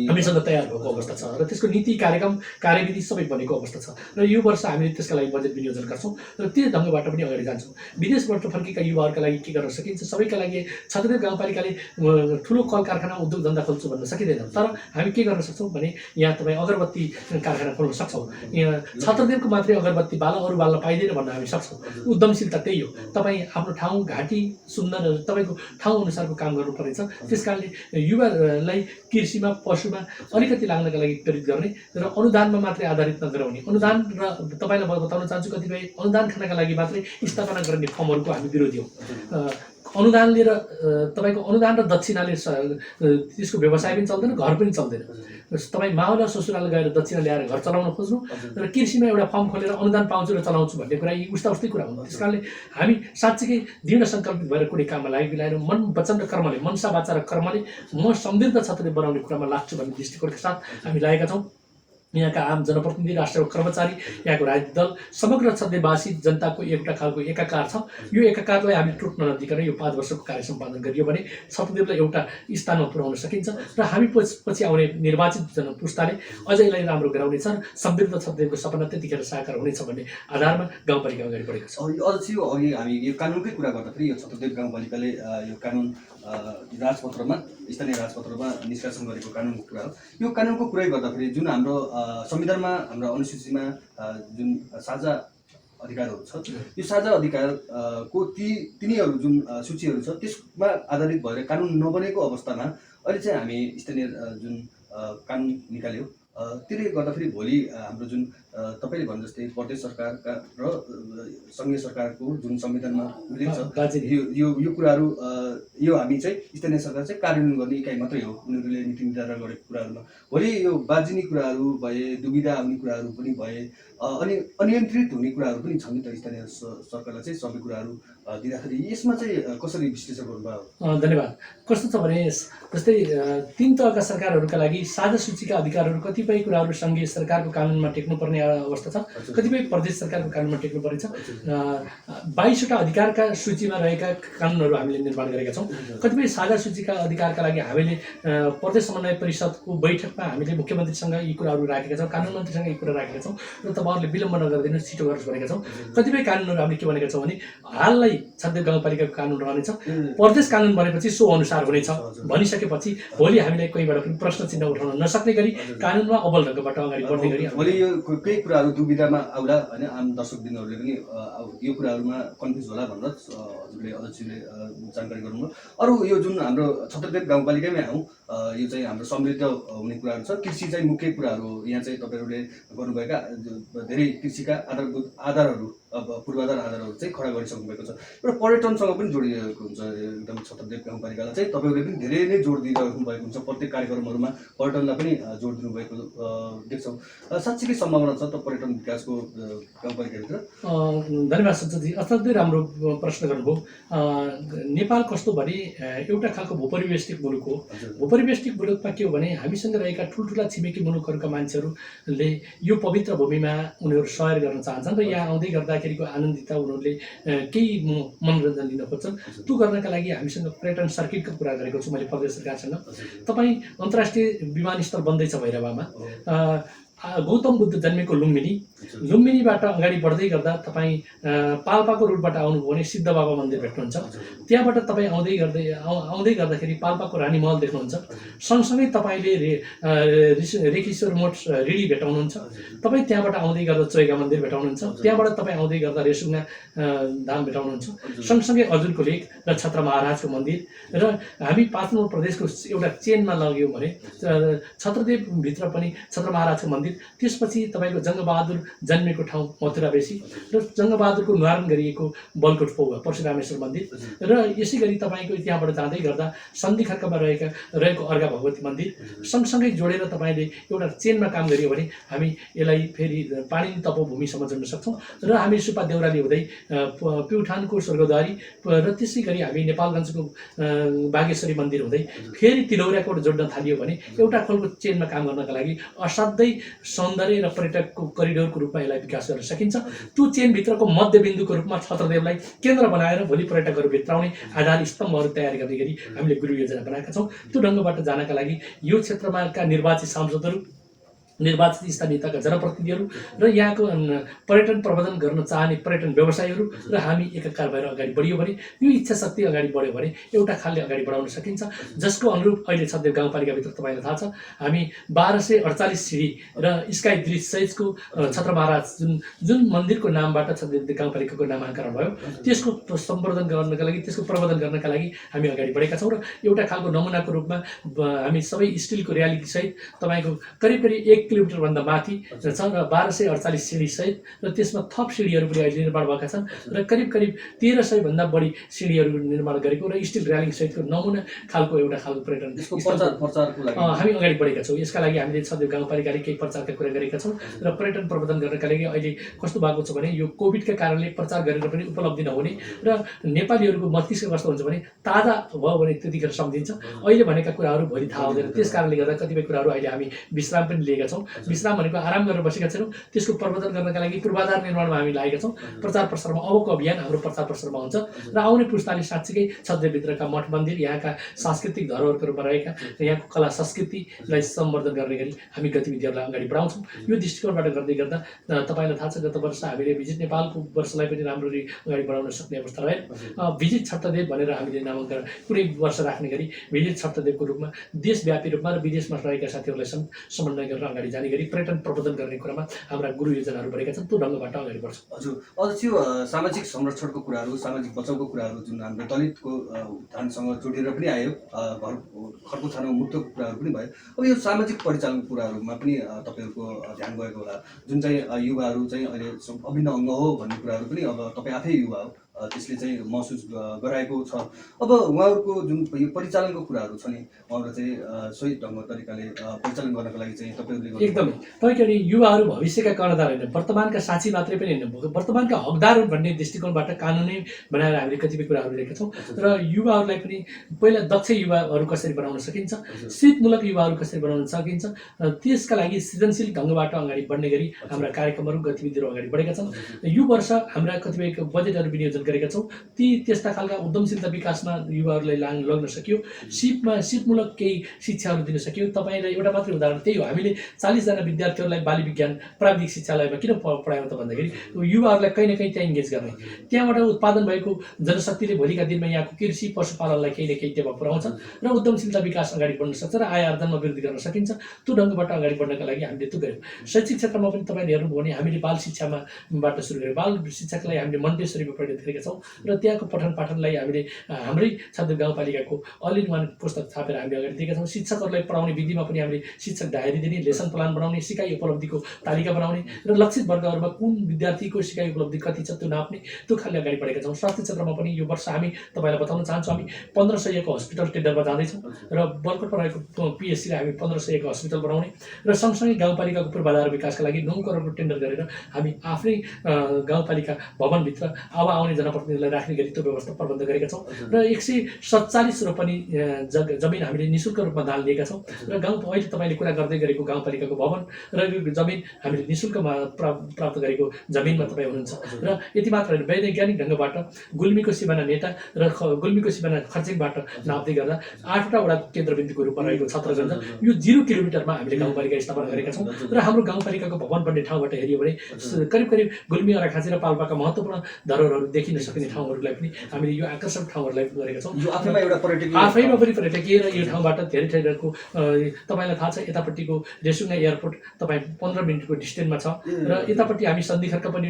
हामीसँग तयार भएको अवस्था छ र त्यसको नीति, कार्यक्रम, कार्यविधि सबै बनेको अवस्था छ। र यो वर्ष हामीले त्यसका लागि बजेट विनियोजन गर्छौँ र त्यो ढङ्गबाट पनि अगाडि जान्छौँ। विदेशबाट फर्केका युवाहरूका लागि के गर्न सकिन्छ, सबैका लागि सतदेव गाउँपालिकाले ठुलो कल कारखाना, उद्योग धन्दा खोल्छु भन्न सकिँदैन। तर हामी के गर्न सक्छौँ भने यहाँ तपाईँ अगरबत्ती कारखाना खोल्न सक्छौँ। यहाँ छत्रदेवको मात्रै अगरबत्ती बाल्न, अरू बाल्न पाइँदैन भन्न हामी सक्छौँ। उद्यमशीलता त्यही हो। तपाईँ आफ्नो ठाउँ, घाँटी, सुन्दर तपाईँको ठाउँ अनुसारको काम गर्नुपर्नेछ। त्यसकारणले युवालाई कृषिमा, पशुमा अलिकति लाग्नका लागि प्रेरित गर्ने र अनुदानमा मात्रै आधारित नगराउने। अनुदान र तपाईँलाई म बताउन चाहन्छु, कतिपय अनुदान खानका लागि मात्रै स्थापना गर्ने फर्महरूको हामी विरोधी हौँ। अनुदानले र तपाईँको अनुदान र दक्षिणाले त्यसको व्यवसाय पनि चल्दैन, घर पनि चल्दैन। तपाईँ मावल ससुराल गएर दक्षिणा ल्याएर घर चलाउन खोज्नु र कृषिमा एउटा फर्म खोलेर अनुदान पाउँछु र चलाउँछु भन्ने कुरा यी उस्तै कुरा हुन्। त्यस कारणले हामी साँच्चीकै दृढ सङ्कल्पित भएर कुनै काममा लागिरहेर मन, वचन र कर्मले, मनसा वाचा र कर्मले म समृद्ध छत्रदेव बनाउने कुरामा लाग्छु भन्ने दृष्टिकोणका साथ हामी लागेका छौँ। यहाँका आम जनप्रतिनिधि, राष्ट्रको कर्मचारी, यहाँको राजनीतिक दल, समग्र छत्रदेववासी जनताको एउटा खालको एकाकार छ। यो एकाकारलाई हामी टुट्न नदिकन यो 5 वर्षको कार्य सम्पादन गरियो भने छत्रदेवलाई एउटा स्थानमा पुर्याउन सकिन्छ र हामी पछि आउने निर्वाचित जनपुस्ताले अझ यसलाई राम्रो गराउनेछ र समृद्ध छत्रदेवको सपना त्यतिखेर साकार हुनेछ भन्ने आधारमा गाउँपालिका अगाडि बढेको छ। अघि हामी यो कानुनकै कुरा गर्दाखेरि यो छत्रदेव गाउँपालिकाले यो कानुन राजपत्रमा, स्थानीय राजपत्रमा निष्कासन गरेको कानुनको कुरा हो। यो कानुनको कुरै गर्दाखेरि जुन हाम्रो संविधानमा, हाम्रो अनुसूचीमा जुन साझा अधिकारहरू छ, यो साझा अधिकारको तिनीहरू जुन सूचीहरू छ त्यसमा आधारित भएर कानुन नबनेको अवस्थामा अहिले चाहिँ हामी स्थानीय जुन कानुन निकाल्यो, त्यसले गर्दाखेरि भोलि हाम्रो जुन तपाईँले भने जस्तै प्रदेश सरकारका र सङ्घीय सरकारको जुन संविधानमा उल्लेख छ, यो कुराहरू यो हामी चाहिँ स्थानीय सरकार चाहिँ कार्यान्वयन गर्ने इकाइ मात्रै हो, उनीहरूले नीति निर्धारण गरेको कुराहरूमा। भोलि यो बाजिने कुराहरू भए, दुविधा आउने कुराहरू पनि भए, अनि अनियन्त्रित हुने कुराहरू पनि छन् नि त स्थानीय सरकारलाई चाहिँ सबै कुराहरू दिँदाखेरि यसमा चाहिँ कसरी विश्लेषण गर्नुभयो? धन्यवाद। कस्तो छ भने जस्तै 3 तहका सरकारहरूका लागि साझा सूचीका अधिकारहरू कतिपय कुराहरू सङ्घीय सरकारको कानुनमा टेक्नुपर्ने अवस्था छ, कतिपय प्रदेश सरकारको कानुनमा टेक्नुपर्ने छ। 22 वटा अधिकारका सूचीमा रहेका कानुनहरू हामीले निर्माण गरेका छौँ। कतिपय साझा सूचीका अधिकारका लागि हामीले प्रदेश समन्वय परिषदको बैठकमा हामीले मुख्यमन्त्रीसँग यी कुराहरू राखेका छौँ, कानुन मन्त्रीसँग यी कुरा राखेका छौँ र तपाईँहरूले विलम्ब नगरिदिनु, छिटो गर्नुहोस् भनेका छौँ। कतिपय कानुनहरू हामीले के भनेका छौँ भने हाललाई छात्रदेव गाउँपालिकाको कानुन रहनेछ, प्रदेश कानुन बनेपछि सो अनुसार हुनेछ भनिसकेपछि भोलि हामीलाई कोहीबाट पनि प्रश्न चिन्ह उठाउन नसक्ने गरी कानुनमा अब्बल ढङ्गबाट अगाडि बढ्ने गरी भोलि यो केही कुराहरू दुविधामा आउला होइन, आम दर्शकबिनहरूले पनि यो कुराहरूमा कन्फ्युज होला भनेर हजुरले अध्यक्षले जानकारी गर्नुभयो। अरू यो जुन हाम्रो छत्रदेव गाउँपालिकामै आउँ, यो चाहिँ हाम्रो समृद्ध हुने कुराहरू छ, कृषि चाहिँ मुख्य कुराहरू हो। यहाँ चाहिँ तपाईँहरूले गर्नुभएका धेरै कृषिका आधारहरू पूर्वाधार आधारहरू चाहिँ खडा गरिसक्नु भएको छ र पर्यटनसँग पनि जोडिएको हुन्छ। एकदम छत्रदेव गाउँपालिकालाई चाहिँ तपाईँहरूले पनि धेरै नै जोड दिइरहनु भएको हुन्छ, प्रत्येक कार्यक्रमहरूमा पर्यटनलाई पनि जोड दिनुभएको देख्छौँ। साँच्चीकै सम्भावना छ त पर्यटन विकासको गाउँपालिकाभित्र? धन्यवाद सञ्जयजी, असाध्यै राम्रो प्रश्न गर्नुभयो। नेपाल कस्तो भने एउटा खालको भूपरिवेष्टिक मुलुक हो। भूपरिवेष्टिक मुलुकमा के हो भने हामीसँग रहेका ठुल्ठुला छिमेकी मुलुकहरूका मान्छेहरूले यो पवित्र भूमिमा उनीहरू सहर गर्न चाहन्छन् र यहाँ आउँदै गर्दाखेरिको आनन्दिता उनीहरूले केही मनोरञ्जन लिन खोज्छन्। त्यो गर्नका लागि हामीसँग पर्यटन सर्किटको कुरा गरेको छु मैले प्रदेश सरकारसँग। तपाईँ अन्तर्राष्ट्रिय विमानस्थल बन्दैछ भैरवामा, गौतम बुद्ध जन्मेको लुम्बिनीबाट अगाडि बढ्दै गर्दा तपाईँ पाल्पाको रुटबाट आउनुभयो भने सिद्ध बाबा मन्दिर भेट्नुहुन्छ। त्यहाँबाट तपाईँ आउँदै गर्दाखेरि पाल्पाको रानी महल देख्नुहुन्छ। सँगसँगै तपाईँले रेखेश्वर मठ रिडी भेटाउनुहुन्छ। तपाईँ त्यहाँबाट आउँदै गर्दा चोइगा मन्दिर भेटाउनुहुन्छ। त्यहाँबाट तपाईँ आउँदै गर्दा रेसुङ्गा धाम भेटाउनुहुन्छ। सँगसँगै अर्जुनको लेक र छत्र महाराजको मन्दिर। र हामी 5 नम्बर प्रदेशको एउटा चेनमा लग्यौँ भने छत्रदेवभित्र पनि छत्र महाराजको मन्दिर, त्यसपछि तपाईँको जङ्गबहादुर जन्मेको ठाउँ मथुराबेसी र जङ्गबहादुरको निवारण गरिएको बलकोट पौवा परशुरामेश्वर मन्दिर। र यसै गरी तपाईँको त्यहाँबाट जाँदै गर्दा सन्धिखर्कमा रहेको अर्घा भगवती मन्दिर सँगसँगै जोडेर तपाईँले एउटा चेनमा काम गरियो भने हामी यसलाई फेरि पाणिनि तपोभूमिसम्म जोड्न सक्छौँ। र हामी सुपा देउराली हुँदै प्युठानको स्वर्गद्वारी र त्यसै गरी हामी नेपालगञ्जको बागेश्वरी मन्दिर हुँदै फेरि तिलौराकोट जोड्न थालियो भने एउटा खालको चेनमा काम गर्नका लागि असाध्यै सौन्दर्य र पर्यटकको करिडोरको रूपमा यसलाई विकास गर्न सकिन्छ। त्यो चेनभित्रको मध्यबिन्दुको रूपमा छत्रदेवलाई केन्द्र बनाएर भोलि पर्यटकहरू भित्राउने आधार स्तम्भहरू तयार गर्ने गरी हामीले गुरु योजना बनाएका छौँ। त्यो ढङ्गबाट जानका लागि यो क्षेत्रमाका निर्वाचित सांसदहरू, निर्वाचित स्थानीय तहका जनप्रतिनिधिहरू र यहाँको पर्यटन प्रबन्धन गर्न चाहने पर्यटन व्यवसायीहरू र हामी एकाकार भएर अगाडि बढियो भने, यो इच्छा शक्ति अगाडि बढ्यो भने एउटा खालले अगाडि बढाउन सकिन्छ। जसको अनुरूप अहिले छत्रदेव गाउँपालिकाभित्र तपाईँलाई थाहा छ हामी 1248 सिडी र स्काई दृश्य सहितको छत्र महाराज जुन मन्दिरको नामबाट छत्रदेव गाउँपालिकाको नामाङ्करण भयो, त्यसको सम्वर्धन गर्नका लागि, त्यसको प्रबन्धन गर्नका लागि हामी अगाडि बढेका छौँ। र एउटा खालको नमुनाको रूपमा हामी सबै स्टिलको र्याली सहित तपाईँको करिब 1 किलोमिटरभन्दा माथि छ र 1248 सिडी सहित र त्यसमा थप सिडीहरू पनि अहिले निर्माण भएका छन् र करिब 1300 भन्दा बढी सिडीहरू निर्माण गरेको र स्टिल र्यालिङ सहितको नमुना खालको एउटा खालको पर्यटन हामी अगाडि बढेका छौँ। यसका लागि हामीले छत्रदेव गाउँपालिकाले केही प्रचारका कुरा गरेका छौँ र पर्यटन प्रबन्धन गर्नका लागि अहिले कस्तो भएको छ भने यो कोभिडका कारणले प्रचार गरेर पनि उपलब्धि नहुने र नेपालीहरूको मस्तिष्क कस्तो हुन्छ भने ताजा भयो भने त्यतिखेर सम्झिन्छ, अहिले भनेका कुराहरू भोलि थाहा हुँदैन। त्यस कारणले गर्दा कतिपय कुराहरू अहिले हामी विश्राम पनि लिएका छौँ। विश्राम भनेको आराम गरेर बसेका छैनौँ, त्यसको प्रबन्धन गर्नका लागि पूर्वाधार निर्माणमा हामी लागेका छौँ। प्रचार प्रसारमा अबको अभियान हाम्रो प्रचार प्रसारमा हुन्छ र आउने पुस्ताले साँच्चीकै छत्रदेवभित्रका मठ मन्दिर, यहाँका सांस्कृतिक धरोहरको रूपमा रहेका यहाँको कला संस्कृतिलाई सम्वर्धन गर्ने गरी हामी गतिविधिहरूलाई अगाडि बढाउँछौँ। यो दृष्टिकोणबाट गर्दै गर्दा तपाईँलाई थाहा छ गत वर्ष हामीले भिजिट नेपालको वर्षलाई पनि राम्ररी अगाडि बढाउन सक्ने अवस्था रह्यो। भिजिट छत्रदेव भनेर हामीले नामाङ्करण कुनै वर्ष राख्ने गरी भिजिट छत्रदेवको रूपमा देशव्यापी रूपमा र विदेशमा रहेका साथीहरूलाई समन्वय गरेर अगाडि जाने गरी पर्यटन प्रबन्धन गर्ने कुरामा हाम्रा गुरु योजनाहरू बढेका छन्। त्यो ढङ्गबाट अगाडि बढ्छौँ। हजुर, अझ त्यो सामाजिक संरक्षणको कुराहरू, सामाजिक बचाउको कुराहरू जुन हाम्रो दलितको उत्थानसँग जोडिएर पनि आयो, घर खर्को छानो मुक्तको कुराहरू पनि भयो। अब यो सामाजिक परिचालनको कुराहरूमा पनि तपाईँहरूको ध्यान गएको होला, जुन चाहिँ युवाहरू चाहिँ अहिले अभिन्न अङ्ग हो भन्ने कुराहरू पनि, अब तपाईँ आफै युवा हो, त्यसले चाहिँ महसुस गराएको छ। अब उहाँहरूको जुन यो परिचालनको कुराहरू छ नि, उहाँहरू चाहिँ सही ढङ्ग तरिकाले परिचालन गर्नको लागि चाहिँ तपाईँहरूले एकदमै तपाईँको नि युवाहरू भविष्यका कर्णधार होइन, वर्तमानका साक्षी मात्रै पनि होइन, वर्तमानका हकदार हुन् भन्ने दृष्टिकोणबाट कानुनै बनाएर हामीले कतिपय कुराहरू लेखेका छौँ। र युवाहरूलाई पनि पहिला दक्ष युवाहरू कसरी बनाउन सकिन्छ, सिपमूलक युवाहरू कसरी बनाउन सकिन्छ, त्यसका लागि सृजनशील ढङ्गबाट अगाडि बढ्ने गरी हाम्रा कार्यक्रमहरू गतिविधिहरू अगाडि बढेका छन्। यो वर्ष हाम्रा कतिपय बजेटहरू विनियोजन गरेका छौँ। त्यस्ता खालका उद्यमशीलता विकासमा युवाहरूलाई लग्न सकियो, सिपमूलक केही शिक्षाहरू दिन सकियो। तपाईँलाई एउटा मात्रै उदाहरण त्यही हो, हामीले 40 जना विद्यार्थीहरूलाई बाली विज्ञान प्राविधिक शिक्षालयमा किन पढायौँ त भन्दाखेरि युवाहरूलाई कहीँ न कहीँ त्यहाँ इङ्गेज गर्ने, त्यहाँबाट उत्पादन भएको जनशक्तिले भोलिका दिनमा यहाँको कृषि पशुपालनलाई केही न केही टेवा पुऱ्याउँछ र उद्यमशीलता विकास अगाडि बढ्न सक्छ र आय आर्जनमा वृद्धि गर्न सकिन्छ। त्यो ढङ्गबाट अगाडि बढ्नका लागि हामीले त्यो गऱ्यौँ। शैक्षिक क्षेत्रमा पनि तपाईँले हेर्नुभयो भने हामीले बाल शिक्षाबाट सुरु गऱ्यौँ। बाल शिक्षालाई हामीले मन्टेसरीमा परिणत गरेका छौँ र त्यहाँको पठन पाठनलाई हामीले हाम्रै छात्र गाउँपालिकाको अल इन वान पुस्तक छापेर हामीले अगाडि दिएका छौँ। शिक्षकहरूलाई पढाउने विधिमा पनि हामीले शिक्षक डायरी दिने, लेसन प्लान बनाउने, सिकाइ उपलब्धिको तालिका बनाउने र लक्षित वर्गहरूमा कुन विद्यार्थीको सिकाइ उपलब्धि कति छ त्यो नाप्ने, त्यो खालले अगाडि बढेका छौँ। स्वास्थ्य क्षेत्रमा पनि यो वर्ष हामी तपाईँलाई बताउन चाहन्छौँ, हामी 1500 को हस्पिटल टेन्डरमा जाँदैछौँ र बर्खरमा रहेको पिएचसीलाई हामी 1500 को हस्पिटल बनाउने र सँगसँगै गाउँपालिकाको पूर्वाधार विकासका लागि 9 करोडको टेन्डर गरेर हामी आफ्नै गाउँपालिका भवनभित्र अब आउने जनप्रतिनिधिलाई राख्ने गरी त्यो व्यवस्था प्रबन्ध गरेका छौँ र 147 रोपनी जमिन हामीले निःशुल्क रूपमा दान लिएका छौँ र अहिले तपाईँले कुरा गर्दै गरेको गाउँपालिकाको भवन र यो जमिन हामीले निःशुल्कमा प्राप्त गरेको जमिनमा तपाईँ हुनुहुन्छ। र यति मात्र होइन, वैज्ञानिक ढङ्गबाट गुल्मीको सिमाना नेता र गुल्मीको सिमाना खर्चिङबाट नाप्दै गर्दा 8वटा वडा केन्द्रबिन्दुको रूपमा रहेको छत्रगञ्ज यो 0 किलोमिटरमा हामीले गाउँपालिका स्थापना गरेका छौँ र हाम्रो गाउँपालिकाको भवन बन्ने ठाउँबाट हेऱ्यो भने करिब गुल्मी, अराखाँची र पाल्पाका महत्त्वपूर्ण धरोहरहरू देखिन सकिने ठाउँहरूलाई पनि हामीले यो आकर्षक ठाउँहरूलाई गरेका छौँ। यो आफैमा पनि पर्यटकीय र यो ठाउँबाट धेरै ठाउँहरूको तपाईँलाई थाहा छ यतापट्टिको रेसुङ्गा एयरपोर्ट तपाईँ 15 मिनटको डिस्टेन्समा छ र यतापट्टि हामी सन्धिखर्क पनि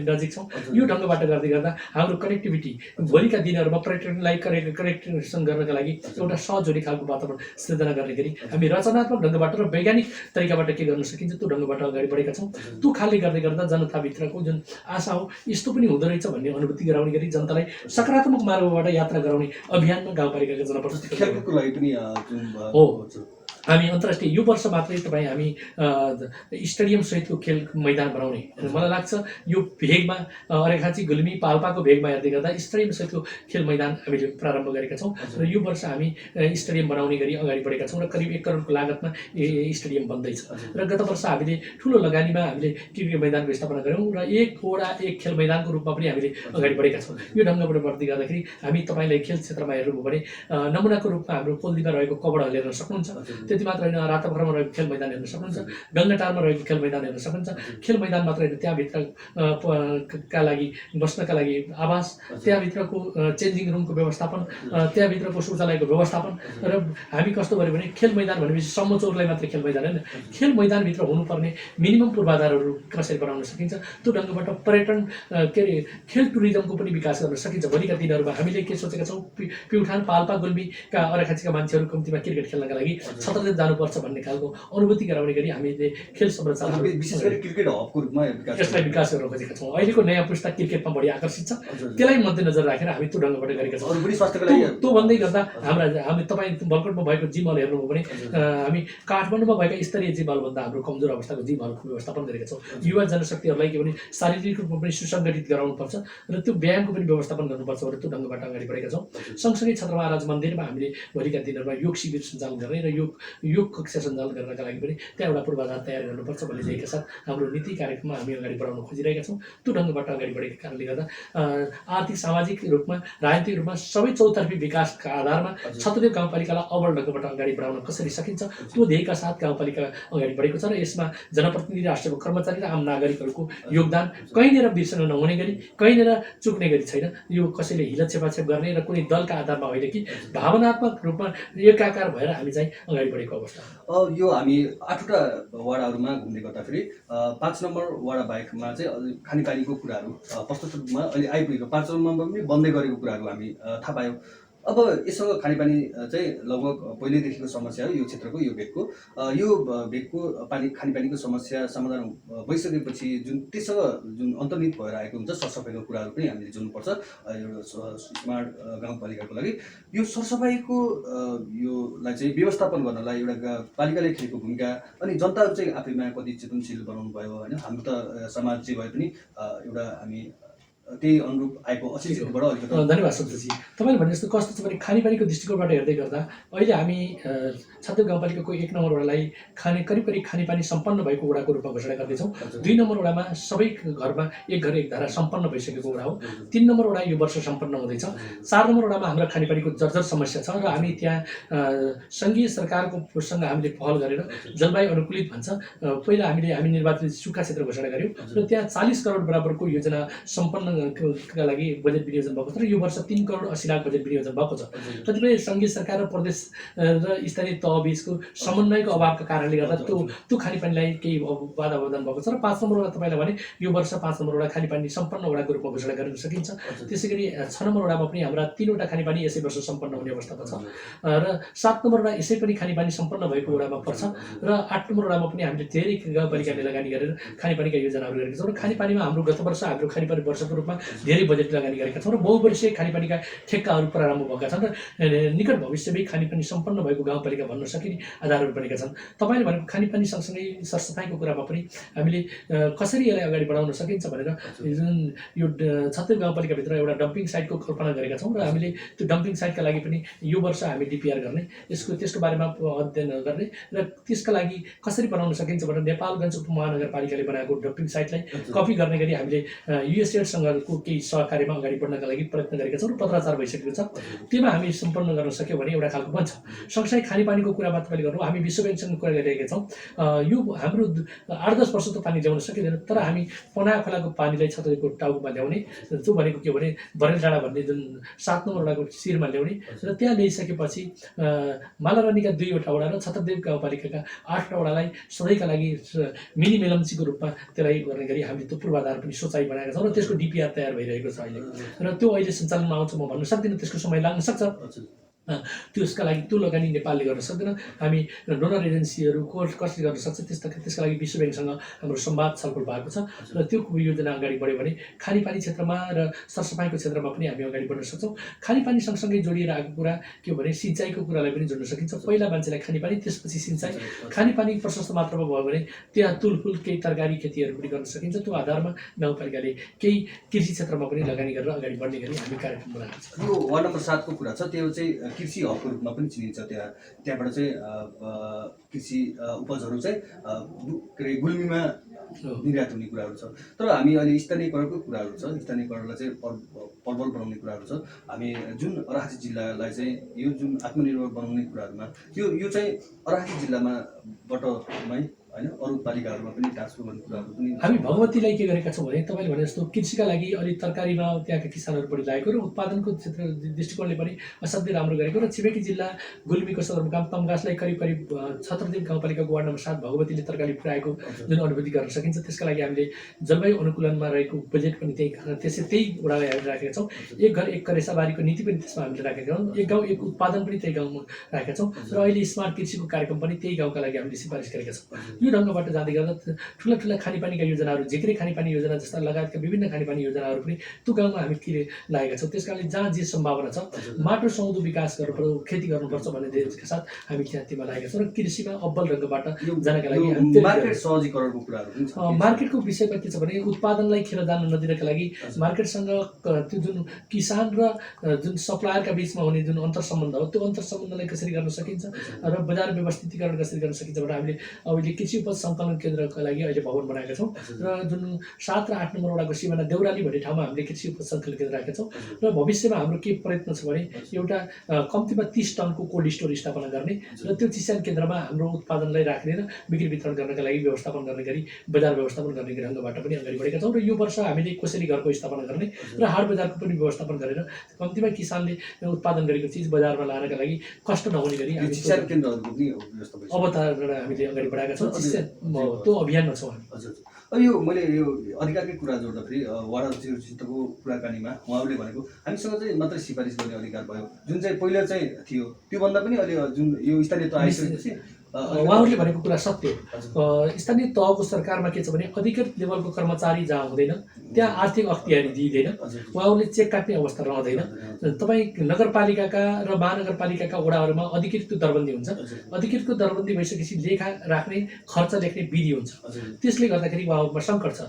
नजिक छौँ। यो ढङ्गबाट गर्दै गर्दा हाम्रो कनेक्टिभिटी भोलिका दिनहरूमा पर्यटनलाई कनेक्सन गर्नका लागि एउटा सहजोडी खालको वातावरण सृजना गर्ने गरी हामी रचनात्मक ढङ्गबाट र वैज्ञानिक तरिकाबाट के गर्न सकिन्छ त्यो ढङ्गबाट अगाडि बढेका छौँ। त्यो खालले गर्दै गर्दा जनताभित्रको जुन आशा हो यस्तो पनि हुँदो रहेछ भन्ने अनुभूति गराउने गरी जनतालाई सकारात्मक मार्गबाट यात्रा गराउने अभियानमा गाउँपालिकाका जनप्रतिनिधि खेलकुदको लागि पनि हो। हामी अन्तर्राष्ट्रिय यो वर्ष मात्रै तपाईँ हामी स्टेडियम सहितको खेल मैदान बनाउने, मलाई लाग्छ यो भेगमा अरेखाँची गुल्मी पाल्पाको भेगमा हेर्दै गर्दा स्टेडियम सहितको खेल मैदान हामीले प्रारम्भ गरेका छौँ र यो वर्ष हामी स्टेडियम बनाउने गरी अगाडि बढेका छौँ र करिब 1 करोडको लागतमा स्टेडियम बन्दैछ र गत वर्ष हामीले ठुलो लगानीमा हामीले क्रिकेट मैदानको स्थापना गऱ्यौँ र 1 वडा 1 खेल मैदानको रूपमा पनि हामीले अगाडि बढेका छौँ। यो ढङ्गबाट बढ्दै गर्दाखेरि हामी तपाईँलाई खेल क्षेत्रमा हेर्नुभयो भने नमुनाको रूपमा हाम्रो कोल्दीमा रहेको कबडहरू हेर्न सक्नुहुन्छ, त्यति मात्र होइन राताभरमा रहेको खेल मैदान हेर्न सक्नुहुन्छ, गङ्गाटारमा रहेको खेल मैदान हेर्न सक्नुहुन्छ। खेल मैदान मात्र होइन, त्यहाँभित्र का लागि बस्नका लागि आवास, त्यहाँभित्रको चेन्जिङ रुमको व्यवस्थापन, त्यहाँभित्रको शौचालयको व्यवस्थापन र हामी कस्तो गऱ्यो भने खेल मैदान भनेपछि समोचोरलाई मात्रै खेल मैदान होइन, खेल मैदानभित्र हुनुपर्ने मिनिमम पूर्वाधारहरू कसरी बनाउन सकिन्छ त्यो ढङ्गबाट पर्यटन के अरे खेल टुरिज्मको पनि विकास गर्न सकिन्छ। भोलिका दिनहरूमा हामीले के सोचेका छौँ, प्युठान पाल्पा गुल्मीका अरेखाँचीका मान्छेहरू कम्तीमा क्रिकेट खेल्नका लागि छत्रदेव जानुपर्छ भन्ने खालको अनुभूति गराउने गरी हामीले खेल संरचना विशेष गरी क्रिकेट हबको रूपमा यसलाई विकास गर्न खोजेका छौँ। अहिलेको नयाँ पुस्ता क्रिकेटमा बढी आकर्षित छ, त्यसलाई मध्यनजर राखेर हामी त्यो ढङ्गबाट गरेका छौँ। त्यो भन्दै गर्दा हामी तपाईँ भर्खरमा भएको जिम हल हेर्नुभयो भने हामी काठमाडौँमा भएका स्तरीय जिम हलभन्दा हाम्रो कमजोर अवस्थाको जिम हलको व्यवस्थापन गरेका छौँ। युवा जनशक्तिहरूलाई के भने शारीरिक रूपमा पनि सुसङ्गठित गराउनुपर्छ र त्यो व्यायामको पनि व्यवस्थापन गर्नुपर्छ भनेर त्यो ढङ्गबाट अगाडि बढेका छौँ। सँगसँगै छत्रमहाराज मन्दिरमा हामीले भोलिका दिनहरूमा योग शिविर सञ्चालन गर्ने र योग कक्षा सञ्चालन गर्नका लागि पनि त्यहाँ एउटा पूर्वाधार तयार गर्नुपर्छ भन्ने ध्येयका साथ हाम्रो नीति कार्यक्रममा हामी अगाडि बढाउन खोजिरहेका छौँ। त्यो ढङ्गबाट अगाडि बढेको कारणले गर्दा आर्थिक सामाजिक रूपमा राजनीतिक रूपमा सबै चौतर्फी विकासका आधारमा छत्रदेव गाउँपालिकालाई अब्बल ढङ्गबाट अगाडि बढाउन कसरी सकिन्छ त्यो ध्येयका साथ गाउँपालिका अगाडि बढेको छ र यसमा जनप्रतिनिधि, राष्ट्रको कर्मचारी र आम नागरिकहरूको योगदान कहीँनिर बिर्सन नहुने गरी, कहीँनिर चुक्ने गरी छैन। यो कसैले हिला छेपाछेप गर्ने र कुनै दलका आधारमा होइन कि भावनात्मक रूपमा एकाकार भएर हामी चाहिँ अगाडि बढेको अवस्था। यो हामी 8वटा वडाहरूमा घुम्दै गर्दाखेरि 5 नम्बर वडा बाहेकमा चाहिँ खानेपानीको कुराहरू प्रष्ट रूपमा अहिले आइपुगेको 5 नम्बरमा पनि बन्दै गरेको कुराहरू हामी थाहा पायौँ। अब यसो खानेपानी चाहिँ लगभग पहिल्यैदेखिको समस्या हो यो क्षेत्रको, यो भेगको। यो भेगको खानेपानीको समस्या समाधान भइसकेपछि जुन अन्तर्निहित भएर आएको हुन्छ सरसफाइको कुराहरू पनि हामीले जोड्नुपर्छ एउटा स्मार्ट गाउँपालिकाको लागि। यो सरसफाइको योलाई चाहिँ व्यवस्थापन गर्नलाई एउटा पालिकाले खेलेको भूमिका अनि जनताहरू चाहिँ आफैमा कति चेतनशील बनाउनु भयो होइन। हाम्रो त समाज जे भए पनि एउटा हामी त्यही अनुरूप आएको अशिक्षितबाट अलिकति। धन्यवाद सन्तोषजी। तपाईँले भने जस्तो कस्तो छ भने खानेपानीको दृष्टिकोणबाट हेर्दै गर्दा अहिले हामी छतदेव गाउँपालिकाको 1 नम्बर वडालाई करिब खानेपानी सम्पन्न भएको वडाको रूपमा घोषणा गर्दैछौँ। 2 नम्बर वडामा सबै घरमा एक घर एक धारा सम्पन्न भइसकेको वडा हो। 3 नम्बर वडा यो वर्ष सम्पन्न हुँदैछ। 4 नम्बर वडामा हाम्रो खानेपानीको जर्जर समस्या छ र हामी त्यहाँ सङ्घीय सरकारकोसँग हामीले पहल गरेर जलवायु अनुकूलित भन्छ पहिला हामी निर्वाचित सुक्खा क्षेत्र घोषणा गऱ्यौँ र त्यहाँ 40 करोड बराबरको योजना सम्पन्न का लागि बजेट विनियोजन भएको छ र यो वर्ष 3 करोड 80 लाख बजेट विनियोजन भएको छ। कतिपय सङ्घीय सरकार र प्रदेश र स्थानीय तह बीचको समन्वयको अभावका कारणले गर्दा त्यो खानेपानीलाई केही बाधा व्यवधान भएको छ र 5 नम्बर वडा तपाईँलाई भने यो वर्ष 5 नम्बर वडा खानेपानी सम्पन्न वडाको रूपमा घोषणा गर्न सकिन्छ। त्यसै गरी 6 नम्बर वडामा पनि हाम्रा 3वटा खानेपानी यसै वर्ष सम्पन्न हुने अवस्थामा छ र 7 नम्बर वडा यसै पनि खानेपानी सम्पन्न भएको वडामा पर्छ र 8 नम्बर वडामा पनि हामीले धेरै गाउँपालिकाले लगानी गरेर खानेपानीका योजनाहरू गरेका छौँ र खानेपानीमा हाम्रो गत वर्ष हाम्रो खानेपानी वर्षको रूपमा धेरै बजेट लगानी गरेका छौँ र बहुवर्षीय खानेपानीका ठेक्काहरू प्रारम्भ भएका छन् र निकट भविष्यमै खानेपानी सम्पन्न भएको गाउँपालिका भन्न सकिने आधारहरू बनेका छन्। तपाईँले भनेको खानेपानी सँगसँगै सरसफाइको कुरामा पनि हामीले कसरी यसलाई अगाडि बढाउन सकिन्छ भनेर जुन यो छतदेव गाउँपालिकाभित्र एउटा डम्पिङ साइटको कल्पना गरेका छौँ र हामीले त्यो डम्पिङ साइटका लागि पनि यो वर्ष हामी डिपिआर गर्ने त्यसको बारेमा अध्ययन गर्ने र त्यसका लागि कसरी बनाउन सकिन्छ भनेर नेपालगञ्ज उपमहानगरपालिकाले बनाएको डम्पिङ साइटलाई कपी गर्ने गरी हामीले युएसएडसँगको केही सहकार्यमा अगाडि बढ्नका लागि प्रयत्न गरेका छौँ र पत्राचार भइसकेको छ। त्यसमा हामी सम्पन्न गर्न सक्यौँ भने एउटा खालको बन्छ। सँगसँगै खानेपानीको कुरामा तपाईँले गर्नु हामी विश्व ब्याङ्कसँग कुरा गरिरहेका छौँ। यो हाम्रो 8-10 वर्ष त पानी ल्याउन सकिँदैन तर हामी पना खोलाको पानीलाई छतदेवको टाउकोमा ल्याउने त्यो भनेको के भने बरेल डाँडा भन्ने जुन 7 नम्बर वडाको शिरमा ल्याउने र त्यहाँ ल्याइसकेपछि मालारानीका 2वटा वडा र छतदेव गाउँपालिकाका 8वटा वडालाई सधैँका लागि मिनी मेलम्चीको रूपमा त्यसलाई गर्ने गरी हामीले त्यो पूर्वाधार पनि सोचाइ बनाएका छौँ र त्यसको डिपिआर तयार भइरहेको छ अहिले र त्यो अहिले सञ्चालनमा आउँछ म भन्न सक्दिनँ त्यसको समय लाग्न सक्छ। त्यसका लागि त्यो लगानी नेपालले गर्न सक्दैन। हामी डोनर एजेन्सीहरू कसरी गर्न सक्छ त्यसका लागि विश्व ब्याङ्कसँग हाम्रो संवाद छलफल भएको छ र त्यो योजना अगाडि बढ्यो भने खानेपानी क्षेत्रमा र सरसफाइको क्षेत्रमा पनि हामी अगाडि बढ्न सक्छौँ। खानेपानी सँगसँगै जोडिएर आएको कुरा के भने सिँचाइको कुरालाई पनि जोड्न सकिन्छ। पहिला मान्छेलाई खानेपानी त्यसपछि सिँचाइ। खानेपानी प्रशस्त मात्रामा भयो भने त्यहाँ तुलफुल केही तरकारी खेतीहरू पनि गर्न सकिन्छ। त्यो आधारमा गाउँपालिकाले केही कृषि क्षेत्रमा पनि लगानी गरेर अगाडि बढ्ने गरी हामी कार्यक्रम बनाएको छ। यो वार्ड नम्बर 7 को कुरा छ त्यो चाहिँ कृषि हबको रूपमा पनि चिनिन्छ। त्यहाँबाट चाहिँ कृषि उपजहरू चाहिँ के अरे गुल्मीमा निर्यात हुने कुराहरू छ। तर हामी अहिले स्थानीयकरणको कुराहरू छ, स्थानीयकरणलाई चाहिँ प्रबल बनाउने कुराहरू छ। हामी जुन अराहाची जिल्लालाई चाहिँ यो जुन आत्मनिर्भर बनाउने कुराहरूमा यो चाहिँ अराहाची जिल्लामाबाटमै होइन अरू पालिकाहरूमा पनि ट्रान्सफर गर्ने कुराहरू पनि हामी भगवतीलाई के गरेका छौँ भने तपाईँले भने जस्तो कृषिका लागि अलि तरकारीमा त्यहाँका किसानहरू पनि लागेको र उत्पादनको क्षेत्र दृष्टिकोणले पनि असाध्यै राम्रो गरेको र छिमेकी जिल्ला गुल्मीको सदरमुकाम तमगासलाई करिब छतरदेव गाउँपालिकाको वार्ड नम्बर 7 भगवतीले तरकारी पुर्याएको जुन अनुभूति गर्न सकिन्छ। त्यसका लागि हामीले जलवायु अनुकूलनमा रहेको बजेट पनि त्यही वडालाई हामीले राखेका छौँ। एक घर एक करेसाबारीको नीति पनि त्यसमा हामीले राखेका छौँ। एक गाउँ एक उत्पादन पनि त्यही गाउँमा राखेका छौँ र अहिले स्मार्ट कृषिको कार्यक्रम पनि त्यही गाउँका लागि हामीले सिफारिस गरेका छौँ। यो ढङ्गबाट जाँदै गर्दा ठुला खानेपानीका योजनाहरू झिक्रे खानेपानी योजना जस्ता लगायतका विभिन्न खानेपानी योजनाहरू पनि त्यो गाउँमा हामी लागेका छौँ। त्यस कारणले जहाँ जे सम्भावना छ माटो सौँदो विकास गर्नुपर्छ, खेती गर्नुपर्छ भन्ने देशका साथ हामी त्यहाँ लागेका छौँ र कृषिमा अब्बल ढङ्गबाट जानका लागि मार्केट सहजीकरणको कुराहरू पनि छ। मार्केटको विषयमा के छ भने उत्पादनलाई खेर जान नदिनका लागि मार्केटसँग त्यो जुन किसान र जुन सप्लायरका बिचमा हुने जुन अन्तर्सम्बन्ध हो त्यो अन्तर्सम्बन्धलाई कसरी गर्न सकिन्छ र बजार व्यवस्थितीकरण कसरी गर्न सकिन्छ भनेर हामीले अहिले कृषि उपज सङ्कलन केन्द्रका लागि अहिले भवन बनाएका छौँ र जुन 7 र 8 नम्बर वडाको सिमाना देउराली भन्ने ठाउँमा हामीले कृषि उपज सङ्कलन केन्द्र राखेका छौँ र भविष्यमा हाम्रो के प्रयत्न छ भने एउटा कम्तीमा 30 टनको कोल्ड स्टोर स्थापना गर्ने र त्यो चिसान केन्द्रमा हाम्रो उत्पादनलाई राख्ने र बिक्री वितरण गर्नका लागि व्यवस्थापन गर्ने गरी बजार व्यवस्थापन गर्ने ढङ्गबाट पनि अगाडि बढेका छौँ र यो वर्ष हामीले कोसेली घरको स्थापना गर्ने र हाट बजारको पनि व्यवस्थापन गरेर कम्तीमा किसानले उत्पादन गरेको चिज बजारमा लानका लागि कष्ट नहुने गरी हामी चिसान केन्द्रहरूको पनि व्यवस्था अवधारणा हामीले अगाडि बढाएका छौँ। त्यो अभियानमा छौँ हामी। हजुर अब यो मैले यो अधिकारकै कुरा जोड्दाखेरि वडा अध्यक्षसितको कुराकानीमा उहाँहरूले भनेको हामीसँग चाहिँ मात्रै सिफारिस गर्ने अधिकार भयो, जुन चाहिँ पहिला चाहिँ थियो त्योभन्दा पनि अहिले जुन यो स्थानीय तह आइसकेपछि उहाँहरूले भनेको कुरा सत्य हो। स्थानीय तहको सरकारमा के छ भने अधिकृत लेभलको कर्मचारी जहाँ हुँदैन त्यहाँ आर्थिक अख्तियारी दिइँदैन, उहाँहरूले चेक काट्ने अवस्था रहँदैन। तपाईँ नगरपालिकाका र महानगरपालिकाका वडाहरूमा अधिकृतको दरबन्दी हुन्छ, अधिकृतको दरबन्दी भइसकेपछि लेखा राख्ने खर्च लेख्ने विधि हुन्छ, त्यसले गर्दाखेरि उहाँहरूमा सङ्कट छ।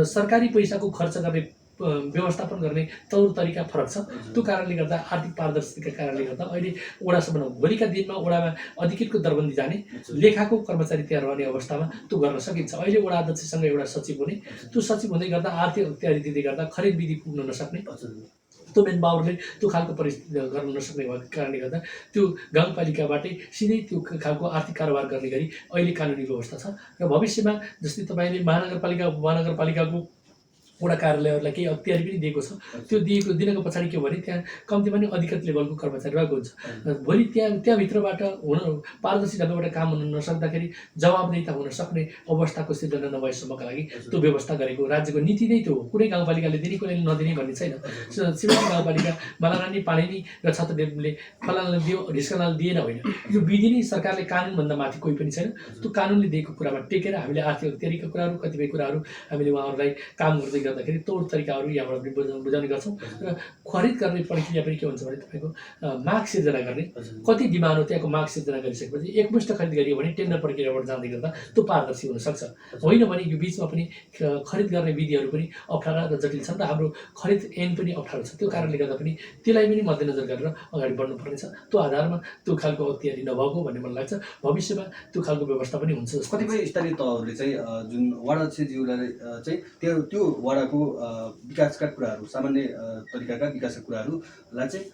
सरकारी पैसाको खर्च गर्ने व्यवस्थापन गर्ने तौर तरिका फरक छ। त्यो कारणले गर्दा आर्थिक पारदर्शिताका कारणले गर्दा अहिले वडासम्म भोलिका दिनमा वडामा अधिकृतको दरबन्दी जाने, लेखाको कर्मचारी त्यहाँ रहने अवस्थामा त्यो गर्न सकिन्छ। अहिले वडा अध्यक्षसँग एउटा सचिव हुने, त्यो सचिव हुँदै गर्दा आर्थिक अख्तियारी दिँदै गर्दा खरिद विधि पुग्न नसक्ने, त्यो मेन पावरले त्यो खालको परिस्थिति गर्न नसक्ने भएको कारणले गर्दा त्यो गाउँपालिकाबाटै सिधै त्यो खालको आर्थिक कारोबार गर्ने गरी अहिले कानुनी व्यवस्था छ। र भविष्यमा जस्तै तपाईँले महानगरपालिकाको वडा कार्यालयहरूलाई केही अख्तियारी पनि दिएको छ, त्यो दिनको पछाडि के हो भने त्यहाँ कम्तीमा पनि अधिकृत लेभलको कर्मचारी रहेको हुन्छ। भोलि त्यहाँभित्रबाट पारदर्शी ढङ्गबाट काम हुन नसक्दाखेरि जवाबदेहिता हुन सक्ने अवस्थाको सिर्जना नभएसम्मका लागि त्यो व्यवस्था गरेको राज्यको नीति नै त्यो हो। कुनै गाउँपालिकाले दिने कुनै नदिने भन्ने छैन। छिमेकी गाउँपालिका मालारानी पालिनी र छत्रदेवले फलानाले दियो ढिस्कानाले दिएन होइन, यो विधि नै सरकारले कानुनभन्दा माथि कोही पनि छैन। त्यो कानुनले दिएको कुरामा टेकेर हामीले आर्थिक अख्तियारीका कुराहरू कतिपय कुराहरू हामीले उहाँहरूलाई काम गर्दै गर्दाखेरि तौर तरिकाहरू यहाँबाट पनि बुझाउने गर्छौँ। र खरिद गर्ने प्रक्रिया पनि के हुन्छ भने तपाईँको माग सिर्जना गर्ने, कति डिमान्ड हो त्यहाँको माग सिर्जना गरिसकेपछि एकमुष्ट खरिद गरियो भने टेन्डर प्रक्रियाबाट जाँदै गर्दा त्यो पारदर्शी हुनसक्छ। होइन भने यो बिचमा पनि खरिद गर्ने विधिहरू पनि अप्ठ्यारा र जटिल छन् र हाम्रो खरिद ऐन पनि अप्ठ्यारो छ। त्यो कारणले गर्दा पनि त्यसलाई पनि मध्यनजर गरेर अगाडि बढ्नुपर्नेछ। त्यो आधारमा त्यो खालको अख्तियारी नभएको भन्ने मलाई लाग्छ। भविष्यमा त्यो खालको व्यवस्था पनि हुन्छ। कतिपय स्थानीय तहहरूले चाहिँ जुन वडा अध्यक्षज्यूलाई चाहिँ त्यो वडाको विकासका कुराहरू, सामान्य तरिकाका विकासका कुराहरूलाई चाहिँ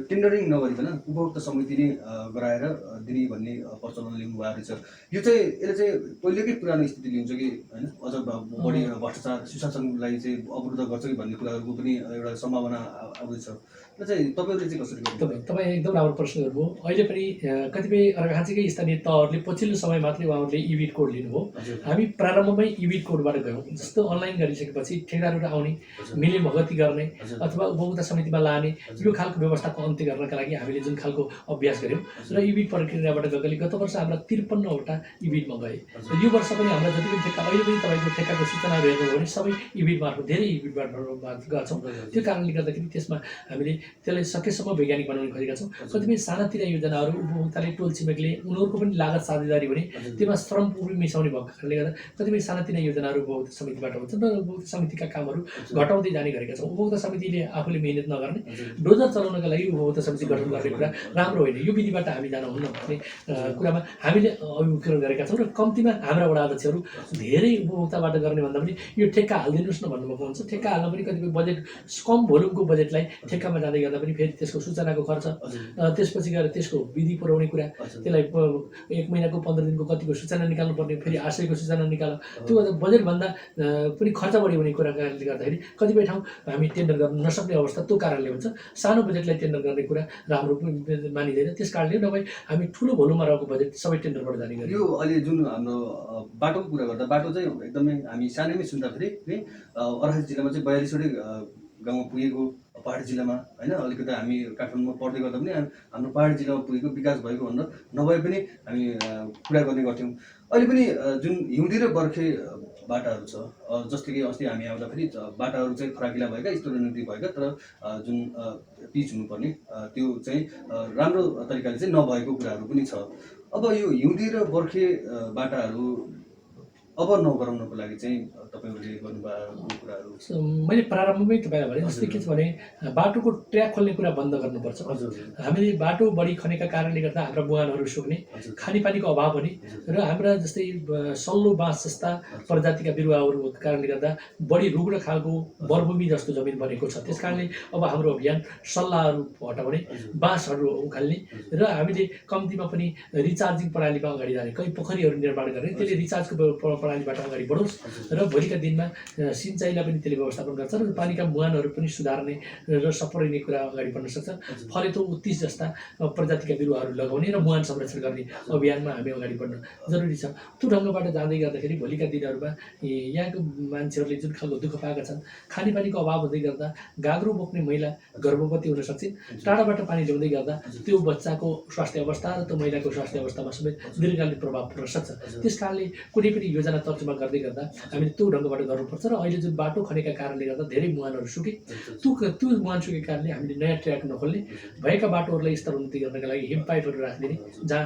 टेन्डरिङ नगरिकन उपभोक्ता समिति नै गराएर दिने भन्ने प्रचलन लिनु भएको रहेछ। यो चाहिँ यसले चाहिँ पहिलेकै पुरानो स्थिति लिन्छ कि होइन, अझ बढी भ्रष्टाचार सुशासनलाई चाहिँ अवरुद्ध गर्छ कि भन्ने कुराहरूको पनि एउटा सम्भावना आउँदैछ। र चाहिँ तपाईँहरूले चाहिँ कसरी गर्नु? तपाईँ एकदम राम्रो प्रश्न गर्नुभयो। अहिले पनि कतिपय अर्घाखाँचीकै स्थानीय तहहरूले पछिल्लो समय मात्रै उहाँहरूले इबिट कोड लिनुभयो। हामी प्रारम्भमै इबिट कोडबाट गयौँ। जस्तो अनलाइन गरिसकेपछि ठेकेदारहरू आउने, मिले भगती गर्ने अथवा उपभोक्ता समितिमा लाने, यो खालको व्यवस्थाको अन्त्य गर्नका लागि हामीले जुन खालको अभ्यास गऱ्यौँ र इबिट प्रक्रियाबाट गएकाले गत वर्ष हाम्रा 53वटा इबिटमा गए। यो वर्ष पनि हाम्रा जति पनि ठेक्का अहिले पनि तपाईँको ठेक्काको सूचनाहरू हेर्नुभयो भने सबै इबिट मार्फत धेरै इबिटबाट गर्छौँ। त्यो कारणले गर्दाखेरि त्यसमा हामीले त्यसलाई सकेसम्म वैज्ञानिक बनाउने खोजेका छौँ। कतिपय सानातिना योजनाहरू उपभोक्ताले टोल छिमेकले उनीहरूको पनि लागत साझेदारी हुने, त्यसमा श्रम पनि मिसाउने भएको कारणले गर्दा कतिपय सानातिना योजनाहरू उपभोक्ता समितिबाट हुन्छन् र उपभोक्ता समितिका कामहरू घटाउँदै जाने गरेका छौँ। उपभोक्ता समितिले आफूले मेहनत नगर्ने, डोजर चलाउनका लागि उपभोक्ता समिति गठन गर्ने कुरा राम्रो होइन। यो विधिबाट हामी जान हुन्न भन्ने कुरामा हामीले अभिमुखीकरण गरेका छौँ। र कम्तीमा हाम्रा वडा अध्यक्षहरू धेरै उपभोक्ताबाट गर्ने भन्दा पनि यो ठेक्का हालिदिनुहोस् न भन्नुभएको हुन्छ। ठेक्का हाल्न पनि कतिपय बजेट कम भोल्युमको बजेटलाई ठेक्कामा जाँदै गर्दा पनि फेरि त्यसको सूचनाको खर्च, त्यसपछि गएर त्यसको विधि पुर्याउने कुरा, त्यसलाई 1 महिनाको 15 दिनको कतिको सूचना निकाल्नु पर्ने, फेरि आशयको सूचना निकाल, त्यो बजेटभन्दा पनि खर्च बढी हुने कुरा कारणले गर्दाखेरि कतिपय ठाउँ हामी टेन्डर गर्न नसक्ने अवस्था त्यो कारणले हुन्छ। सानो बजेटलाई टेन्डर गर्ने कुरा राम्रो मानिँदैन। त्यस कारणले नभए हामी ठुलो भोल्युममा रहेको बजेट सबै टेन्डरबाट जाने गऱ्यौँ। यो अहिले जुन हाम्रो बाटोको कुरा गर्दा, बाटो चाहिँ एकदमै हामी सानैमै सुन्दाखेरि अर्घाखाँची जिल्लामा चाहिँ 42वटै गाउँमा पुगेको, पहाडी जिल्लामा होइन अलिकति हामी काठमाडौँमा पढ्दै गर्दा पनि हाम्रो पहाडी जिल्लामा पुगेको विकास भएको भनेर नभए पनि हामी कुरा गर्ने गर्थ्यौँ। अहिले पनि जुन हिउँदी र बर्खे बाटाहरू छ, जस्तो कि अस्ति हामी आउँदाखेरि बाटाहरू चाहिँ फराकिला भएका, स्तरोन्नति भएका, तर जुन पिच हुनुपर्ने त्यो चाहिँ राम्रो तरिकाले चाहिँ नभएको कुराहरू पनि छ। अब यो हिउँदी र बर्खे बाटाहरू अब नगराउनको लागि चाहिँ तपाईँहरूले गर्नुभएको कुराहरू? मैले प्रारम्भमै तपाईँलाई भने जस्तै के छ भने बाटोको ट्र्याक खोल्ने कुरा बन्द गर्नुपर्छ। हामीले बाटो बढी खनेका कारणले गर्दा हाम्रा बुहानहरू सुक्ने, खानेपानीको अभाव हुने र हाम्रा जस्तै सल्लो बाँस जस्ता प्रजातिका बिरुवाहरूको कारणले गर्दा बढी रुग्ण खालको मरुभूमि जस्तो जमिन बनेको छ। त्यस कारणले अब हाम्रो अभियान सल्लाहहरू हटाउने, बाँसहरू उखाल्ने र हामीले कम्तीमा पनि रिचार्जिङ प्रणालीमा अगाडि जाने, कहीँ पोखरीहरू निर्माण गर्ने, त्यसले रिचार्जको प्रणालीबाट अगाडि बढोस् र भोलि भोलिका दिनमा सिँचाइलाई पनि त्यसले व्यवस्थापन गर्छ र पानीका मुहानहरू पनि सुधार्ने र सपरिने कुरा अगाडि बढ्न सक्छ। फलेतो उत्तिस जस्ता प्रजातिका बिरुवाहरू लगाउने र मुहान संरक्षण गर्ने अभियानमा हामी अगाडि बढ्न जरुरी छ। त्यो ढङ्गबाट जाँदै गर्दाखेरि भोलिका दिनहरूमा यहाँको मान्छेहरूले जुन खालको दुःख पाएका छन्, खानेपानीको अभाव हुँदै गर्दा गाग्रो बोक्ने महिला गर्भवती हुन सक्छन्, टाढाबाट पानी ल्याउँदै गर्दा त्यो बच्चाको स्वास्थ्य अवस्था र त्यो महिलाको स्वास्थ्य अवस्थामा समेत दीर्घकालीन प्रभाव पर्न सक्छ। त्यस कारणले कुनै पनि योजना तर्जुमा गर्दै गर्दा हामीले त्यो ढङ्गबाट गर्नुपर्छ। र अहिले जुन बाटो खनेका कारणले गर्दा धेरै मुहानहरू सुके, त्यो मुहान सुकेको कारणले हामीले नयाँ ट्र्याक नखोल्ने, भएका बाटोहरूलाई स्तर उन्नति गर्नका लागि हिम पाइपहरू राखिदिने, जहाँ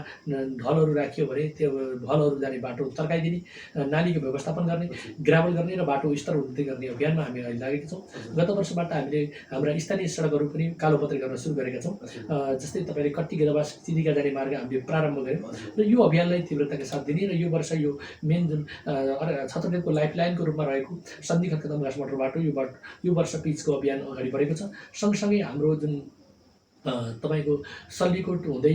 ढलहरू राखियो भने त्यो ढलहरू जाने बाटो तर्काइदिने, नालीको व्यवस्थापन गर्ने, ग्राभल गर्ने र बाटो स्तर उन्नति गर्ने अभियानमा हामी अहिले लागेका छौँ। गत वर्षबाट हामीले हाम्रा स्थानीय सडकहरू पनि कालोपत्री गर्न सुरु गरेका छौँ। जस्तै तपाईँले कट्टी गेदाबास चिनिका जाने मार्ग हामीले प्रारम्भ गऱ्यौँ र यो अभियानलाई तीव्रताका साथ दिने र यो वर्ष यो मेन जुन छत्रदेवको लाइफलाइनको रूपमा रहेको सन्धि खतम घाँस मोटर बाटो यो वर्ष पिचको अभियान अगाडि बढेको छ। सँगसँगै हाम्रो जुन तपाईँको सल्लीकोट हुँदै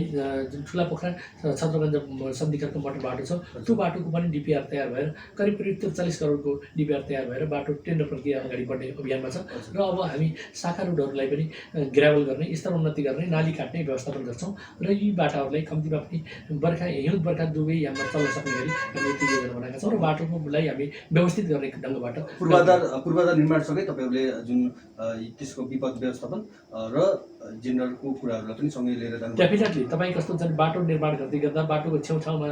जुन ठुला पोखरा छत्रगञ्ज सन्धिखतको मोटर बाटो छ, त्यो बाटोको पनि डिपिआर तयार भएर करिब 43 करोडको डिपिआर तयार भएर बाटो टेन्डर प्रक्रिया अगाडि बढ्ने अभियानमा छ। र अब हामी शाखा रोडहरूलाई पनि ग्राभल गर्ने, स्तर उन्नति गर्ने, नाली काट्ने व्यवस्थापन गर्छौँ र यी बाटाहरूलाई कम्तीमा पनि बर्खा हिउँद बर्खा दुवै याममा चल्न सक्ने गरी हामीले त्यो योजना बनाएका छौँ र बाटोलाई हामी व्यवस्थित गर्ने ढङ्गबाट पूर्वाधार निर्माणसँगै तपाईँहरूले जुन त्यसको विपद व्यवस्थापन र जेनरलको कुराहरूलाई पनि सँगै लिएर जानु। डेफिनेटली तपाईँ कस्तो जुन बाटो निर्माण गर्दै गर्दा बाटोको छेउछाउमा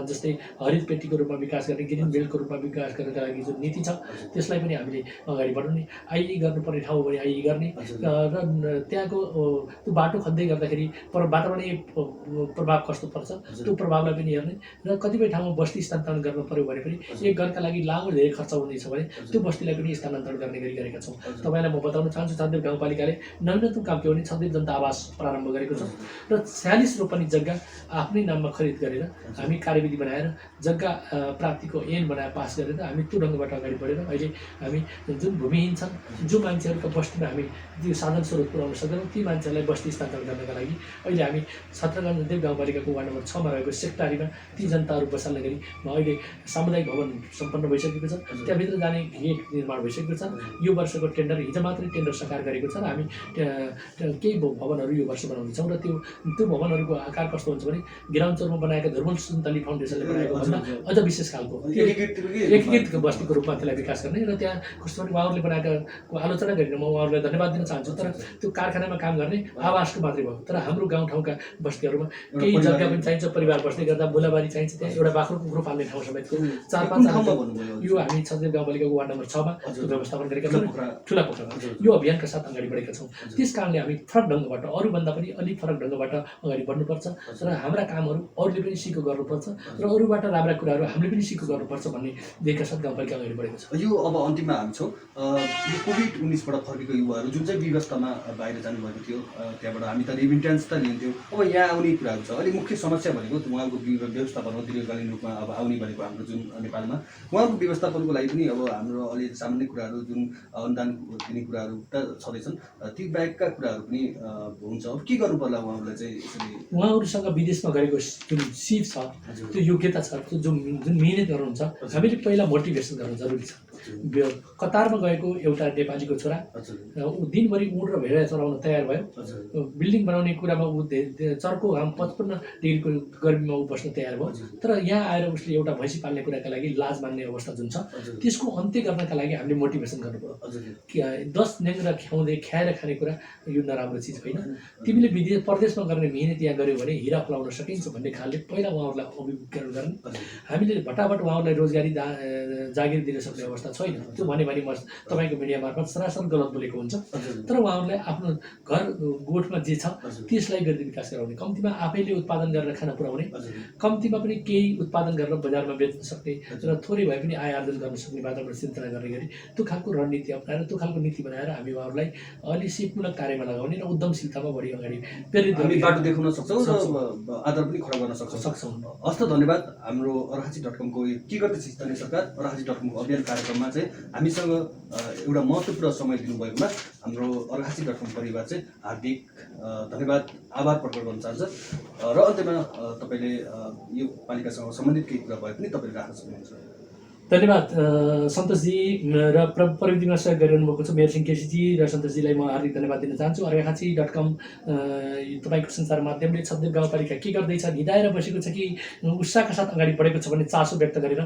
जस्तै हरित पेटीको रूपमा विकास गर्ने, ग्रिन बेल्टको रूपमा विकास गर्नका लागि जुन नीति छ त्यसलाई पनि हामीले अगाडि बढाउने, आइई गर्नुपर्ने ठाउँ भने आइई गर्ने र त्यहाँको त्यो बाटो खन्दै गर्दाखेरि वातावरणीय प्रभाव कस्तो पर्छ त्यो प्रभावलाई पनि हेर्ने र कतिपय ठाउँमा बस्ती स्थानान्तरण गर्नु पर्यो भने पनि एक घरका लागि लामो धेरै खर्च हुनेछ भने त्यो बस्तीलाई पनि स्थानान्तरण गर्ने गरी गरेका छौँ। तपाईँलाई म बताउन चाहन्छु, छत्रदेव गाउँपालिकाले नवीनतम काम के हो भने छत्रदेव जनता आवास प्रारम्भ गरेको छ र 46 रोपनी जग्गा आफ्नै नाममा खरिद गरेर हामी कार्यविधि बनाएर जग्गा प्राप्तिको ऐन बनाएर पास गरेर हामी त्यो ढङ्गबाट अगाडि बढेर अहिले हामी जुन भूमिहीन छन्, जो मान्छेहरूका बस्तीमा हामी त्यो साधन स्रोत पुर्याउन सक्दैनौँ, ती मान्छेहरूलाई बस्ती स्थानान्तरण गर्नका लागि अहिले हामी छत्रगञ्ज गाउँपालिकाको वार्ड नम्बर 6 मा रहेको सेक्टारीमा ती जनताहरू बसाल्ने गरी अहिले सामुदायिक भवन सम्पन्न भइसकेको छ। त्यहाँभित्र जाने गेट निर्माण भइसकेको छ। यो वर्षको टेन्डर हिजो मात्रै टेन्डर सकार गरेको छ र हामी केही भवनहरू यो वर्ष बनाउँदैछौँ र त्यो भवनहरूको आकार कस्तो हुन्छ भने ग्राउन्ड चौरमा बनाएका धर्मल सुन्तली फाउन्डेसनले बनाएको भन्दा अझ विशेष खालको एकीकृत बस्तीको रूपमा त्यसलाई विकास गर्ने र त्यहाँ कस्तो भने उहाँहरूले बनाएकाको आलोचना गरिन म उहाँहरूलाई धन्यवाद दिन चाहन्छु। तर त्यो कारखानामा काम गर्ने आवासको मात्रै भयो, तर हाम्रो गाउँठाउँका बस्तीहरूमा केही जग्गा पनि चाहिन्छ, परिवार बस्दै गर्दा बुलाबारी चाहिन्छ, त्यहाँ एउटा बाख्रो कुखुरो पाल्ने ठाउँ समेतको 4-5 यो हामी छत्रदेव गाउँपालिकाको वार्ड नम्बर 6 मा त्यो व्यवस्थापन गरेका छौँ, ठुला पोखरामा यो अभियानका साथ अगाडि बढेका छौँ। त्यस कारणले हामी फरक ढङ्गबाट अरूभन्दा पनि अलिक फरक ढङ्गबाट अगाडि बढ्नुपर्छ र हाम्रा कामहरू अरूले पनि सिको गर्नुपर्छ र अरूबाट राम्रा कुराहरू हामीले पनि सिको गर्नुपर्छ भन्ने ध्येयका साथ गाउँपालिका अगाडि बढेको छ। यो अब अन्तिममा हामी छौँ, यो कोभिड-19बाट फर्केको युवाहरू जुन चाहिँ व्यवस्थामा बाहिर जानुभएको थियो, त्यहाँबाट हामी त रिमिटेन्स त लिन्थ्यौँ, अब यहाँ आउने कुराहरू छ। अलिक मुख्य समस्या भनेको उहाँको व्यवस्थापन हो, दीर्घकालीन रूपमा अब आउने भनेको हाम्रो जुन नेपालमा उहाँको व्यवस्थापनको लागि पनि अब हाम्रो अलि सामान्य कुराहरू जुन अनुदान दिने कुराहरू त छँदैछन्, ती बाहेकका कुराहरू पनि हुन्छ। अब के गर्नु पर्ला उहाँहरूलाई चाहिँ यसरी उहाँहरूसँग विदेशमा गरेको जुन सिप छ, त्यो योग्यता छ, त्यो जुन मिहिनेत गर्नुहुन्छ, हामीले पहिला मोटिभेसन गर्नु जरुरी छ। कतारमा गएको एउटा नेपालीको छोरा ऊ दिनभरि उँड र भेडा चलाउन तयार भयो, बिल्डिङ बनाउने कुरामा ऊ चर्को घाम 55 डिग्रीको गर्मीमा ऊ बस्न तयार भयो, तर यहाँ आएर उसले एउटा भैँसी पाल्ने कुराका लागि लाज मान्ने अवस्था जुन छ त्यसको अन्त्य गर्नका लागि हामीले मोटिभेसन गर्नु पर्यो। 10 नेङ्रा ख्याउँदै ख्याएर खाने कुरा यो नराम्रो चिज होइन। तिमीले परदेशमा गर्ने मिहिनेत यहाँ गऱ्यौ भने हिरा फलाउन सकिन्छ भन्ने खालले पहिला उहाँहरूलाई अभिमुखीकरण गर्ने। हामीले भटाभट उहाँहरूलाई रोजगारी जागिर दिन सक्ने अवस्था छैन। त्यो भने म तपाईँको मिडिया मार्फत सरासर गलत बोलेको हुन्छ, तर उहाँहरूलाई आफ्नो घर गोठमा जे छ त्यसलाई गर्दै विकास गराउने, कम्तीमा आफैले उत्पादन गरेर खाना पुर्याउने, कम्तीमा पनि केही उत्पादन गरेर बजारमा बेच्न सक्ने र थोरै भए पनि आय आर्जन गर्न सक्ने वातावरण सिर्जना गर्ने गरी त्यो खालको रणनीति अप्नाएर त्यो खालको नीति बनाएर हामी उहाँहरूलाई अलि सिपमूलक कार्यमा लगाउने र उद्यमशीलतामा बढी अगाडि प्रेरित गर्ने बाटो देखाउन सक्छौँ र आधार पनि खडा गर्न सक्छौँ। हस्त धन्यवाद। हाम्रो अर्हाची.com को के गर्दैछ स्थानीय सरकार अर्हाची.com को अभियान कार्यक्रममा चाहिँ हामीसँग एउटा महत्त्वपूर्ण समय दिनुभएकोमा हाम्रो अर्हाची.com परिवार चाहिँ हार्दिक धन्यवाद आभार प्रकट गर्न चाहन्छ। र अन्त्यमा तपाईँले यो पालिकासँग सम्बन्धित केही कुरा भए पनि तपाईँले राख्न सक्नुहुन्छ। धन्यवाद सन्तोषजी र प्रविधिमा सहयोग गरिरहनु भएको छ मेयर सिंह केसीजी र सन्तोषजीलाई म हार्दिक धन्यवाद दिन चाहन्छु। अर्घाखाँची.com तपाईँको सञ्चार माध्यमले छद्देव गाउँपालिका के गर्दैछ, निधाएर बसेको छ कि उत्साहका साथ अगाडि बढेको छ भन्ने चासो व्यक्त गरेर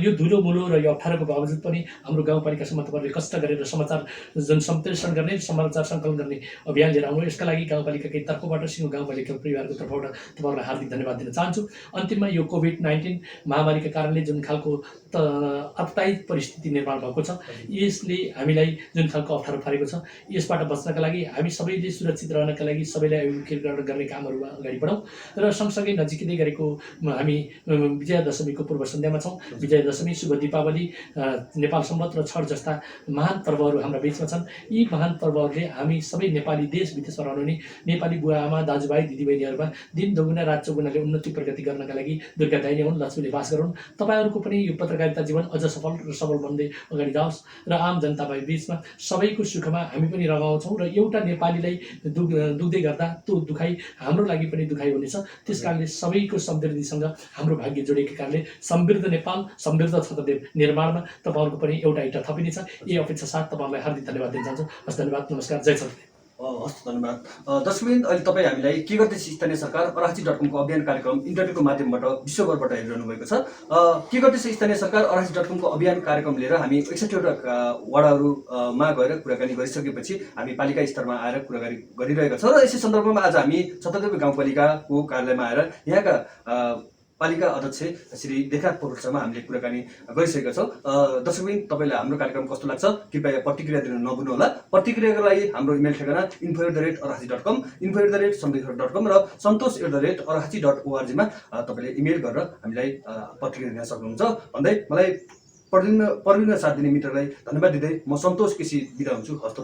यो धुलो मुलो र यो अप्ठ्यारोको बावजुद पनि हाम्रो गाउँपालिकासम्म तपाईँहरूले कष्ट गरेर समाचार जुन सम्प्रेषण गर्ने, समाचार सङ्कलन गर्ने अभियान लिएर आउनु, यसका लागि गाउँपालिकाकै तर्फबाट सिङ्गो गाउँपालिका परिवारको तर्फबाट तपाईँहरूलाई हार्दिक धन्यवाद दिन चाहन्छु। अन्तिममा यो कोभिड-19 महामारीका कारणले जुन खालको अत्याधिक परिस्थिति निर्माण भएको छ, यसले हामीलाई जुन खालको अप्ठ्यारो पारेको छ, यसबाट बच्नका लागि हामी सबैले सुरक्षित रहनका लागि सबैलाई एकीकरण गर्ने कामहरूमा अगाडि बढौँ र सँगसँगै नजिकै गरेको हामी विजयादशमीको पूर्व सन्ध्यामा छौँ। विजयादशमी, शुभ दीपावली, नेपाल सम्वत र छठ जस्ता महान पर्वहरू हाम्रा बिचमा छन्। यी महान पर्वहरूले हामी सबै नेपाली देश विदेशमा रहनुहुने नेपाली बुवा आमा दाजुभाइ दिदीबहिनीहरूमा दिन दोगुना रात चौगुनाले उन्नति प्रगति गर्नका लागि दुर्गा दाइनी हुन्, लक्ष्मीले वास गरून्। तपाईँहरूको पनि यो पत्रकारिता जीवन अझ सफल र सबल बन्दै अगाडि जाओस् र आम जनताको बिचमा सबैको सुखमा हामी पनि रमाउँछौँ र एउटा नेपालीलाई दुख्दै गर्दा त्यो दुखाइ हाम्रो लागि पनि दुखाइ हुनेछ। त्यस कारणले सबैको समृद्धिसँग हाम्रो भाग्य जोडिएको कारणले समृद्ध नेपाल, समृद्ध छत्रदेव निर्माणमा तपाईँहरूको पनि एउटा इँटा थपिनेछ। यही अपेक्षा साथ तपाईँहरूलाई हार्दिक धन्यवाद दिन चाहन्छु। हस्, धन्यवाद, नमस्कार, जय छत्रदेव। हस्, धन्यवाद। दर्शकवृन्द, अहिले तपाईँ हामीलाई के गर्दैछ स्थानीय सरकार अर्घाखाँची.com को अभियान कार्यक्रम इन्टरनेटको माध्यमबाट विश्वभरबाट हेरिरहनु भएको छ। के गर्दैछ स्थानीय सरकार अर्घाखाँची.com को अभियान कार्यक्रम लिएर हामी 61वटा वडाहरूमा गएर कुराकानी गरिसकेपछि हामी पालिका स्तरमा आएर कुराकानी गरिरहेका छौँ र यसै सन्दर्भमा आज हामी छत्रदेव गाउँपालिकाको कार्यालयमा आएर यहाँका पालिका अध्यक्ष श्री देखात पौडेलसँग हामीले कुराकानी गरिसकेका छौँ। दर्शकवृन्द, तपाईँलाई हाम्रो कार्यक्रम कस्तो लाग्छ कृपया प्रतिक्रिया दिन नभुल्नुहोला। प्रतिक्रियाको लागि हाम्रो इमेल ठेगाना info@arghachi.com, info@samdekhar.com र santosh@arghachi.org मा तपाईँले इमेल गरेर हामीलाई प्रतिक्रिया दिन सक्नुहुन्छ भन्दै मलाई प्रविधिमा साथ दिने मित्रलाई धन्यवाद दिँदै म सन्तोष केसी बिदा हुन्छु। हस्त।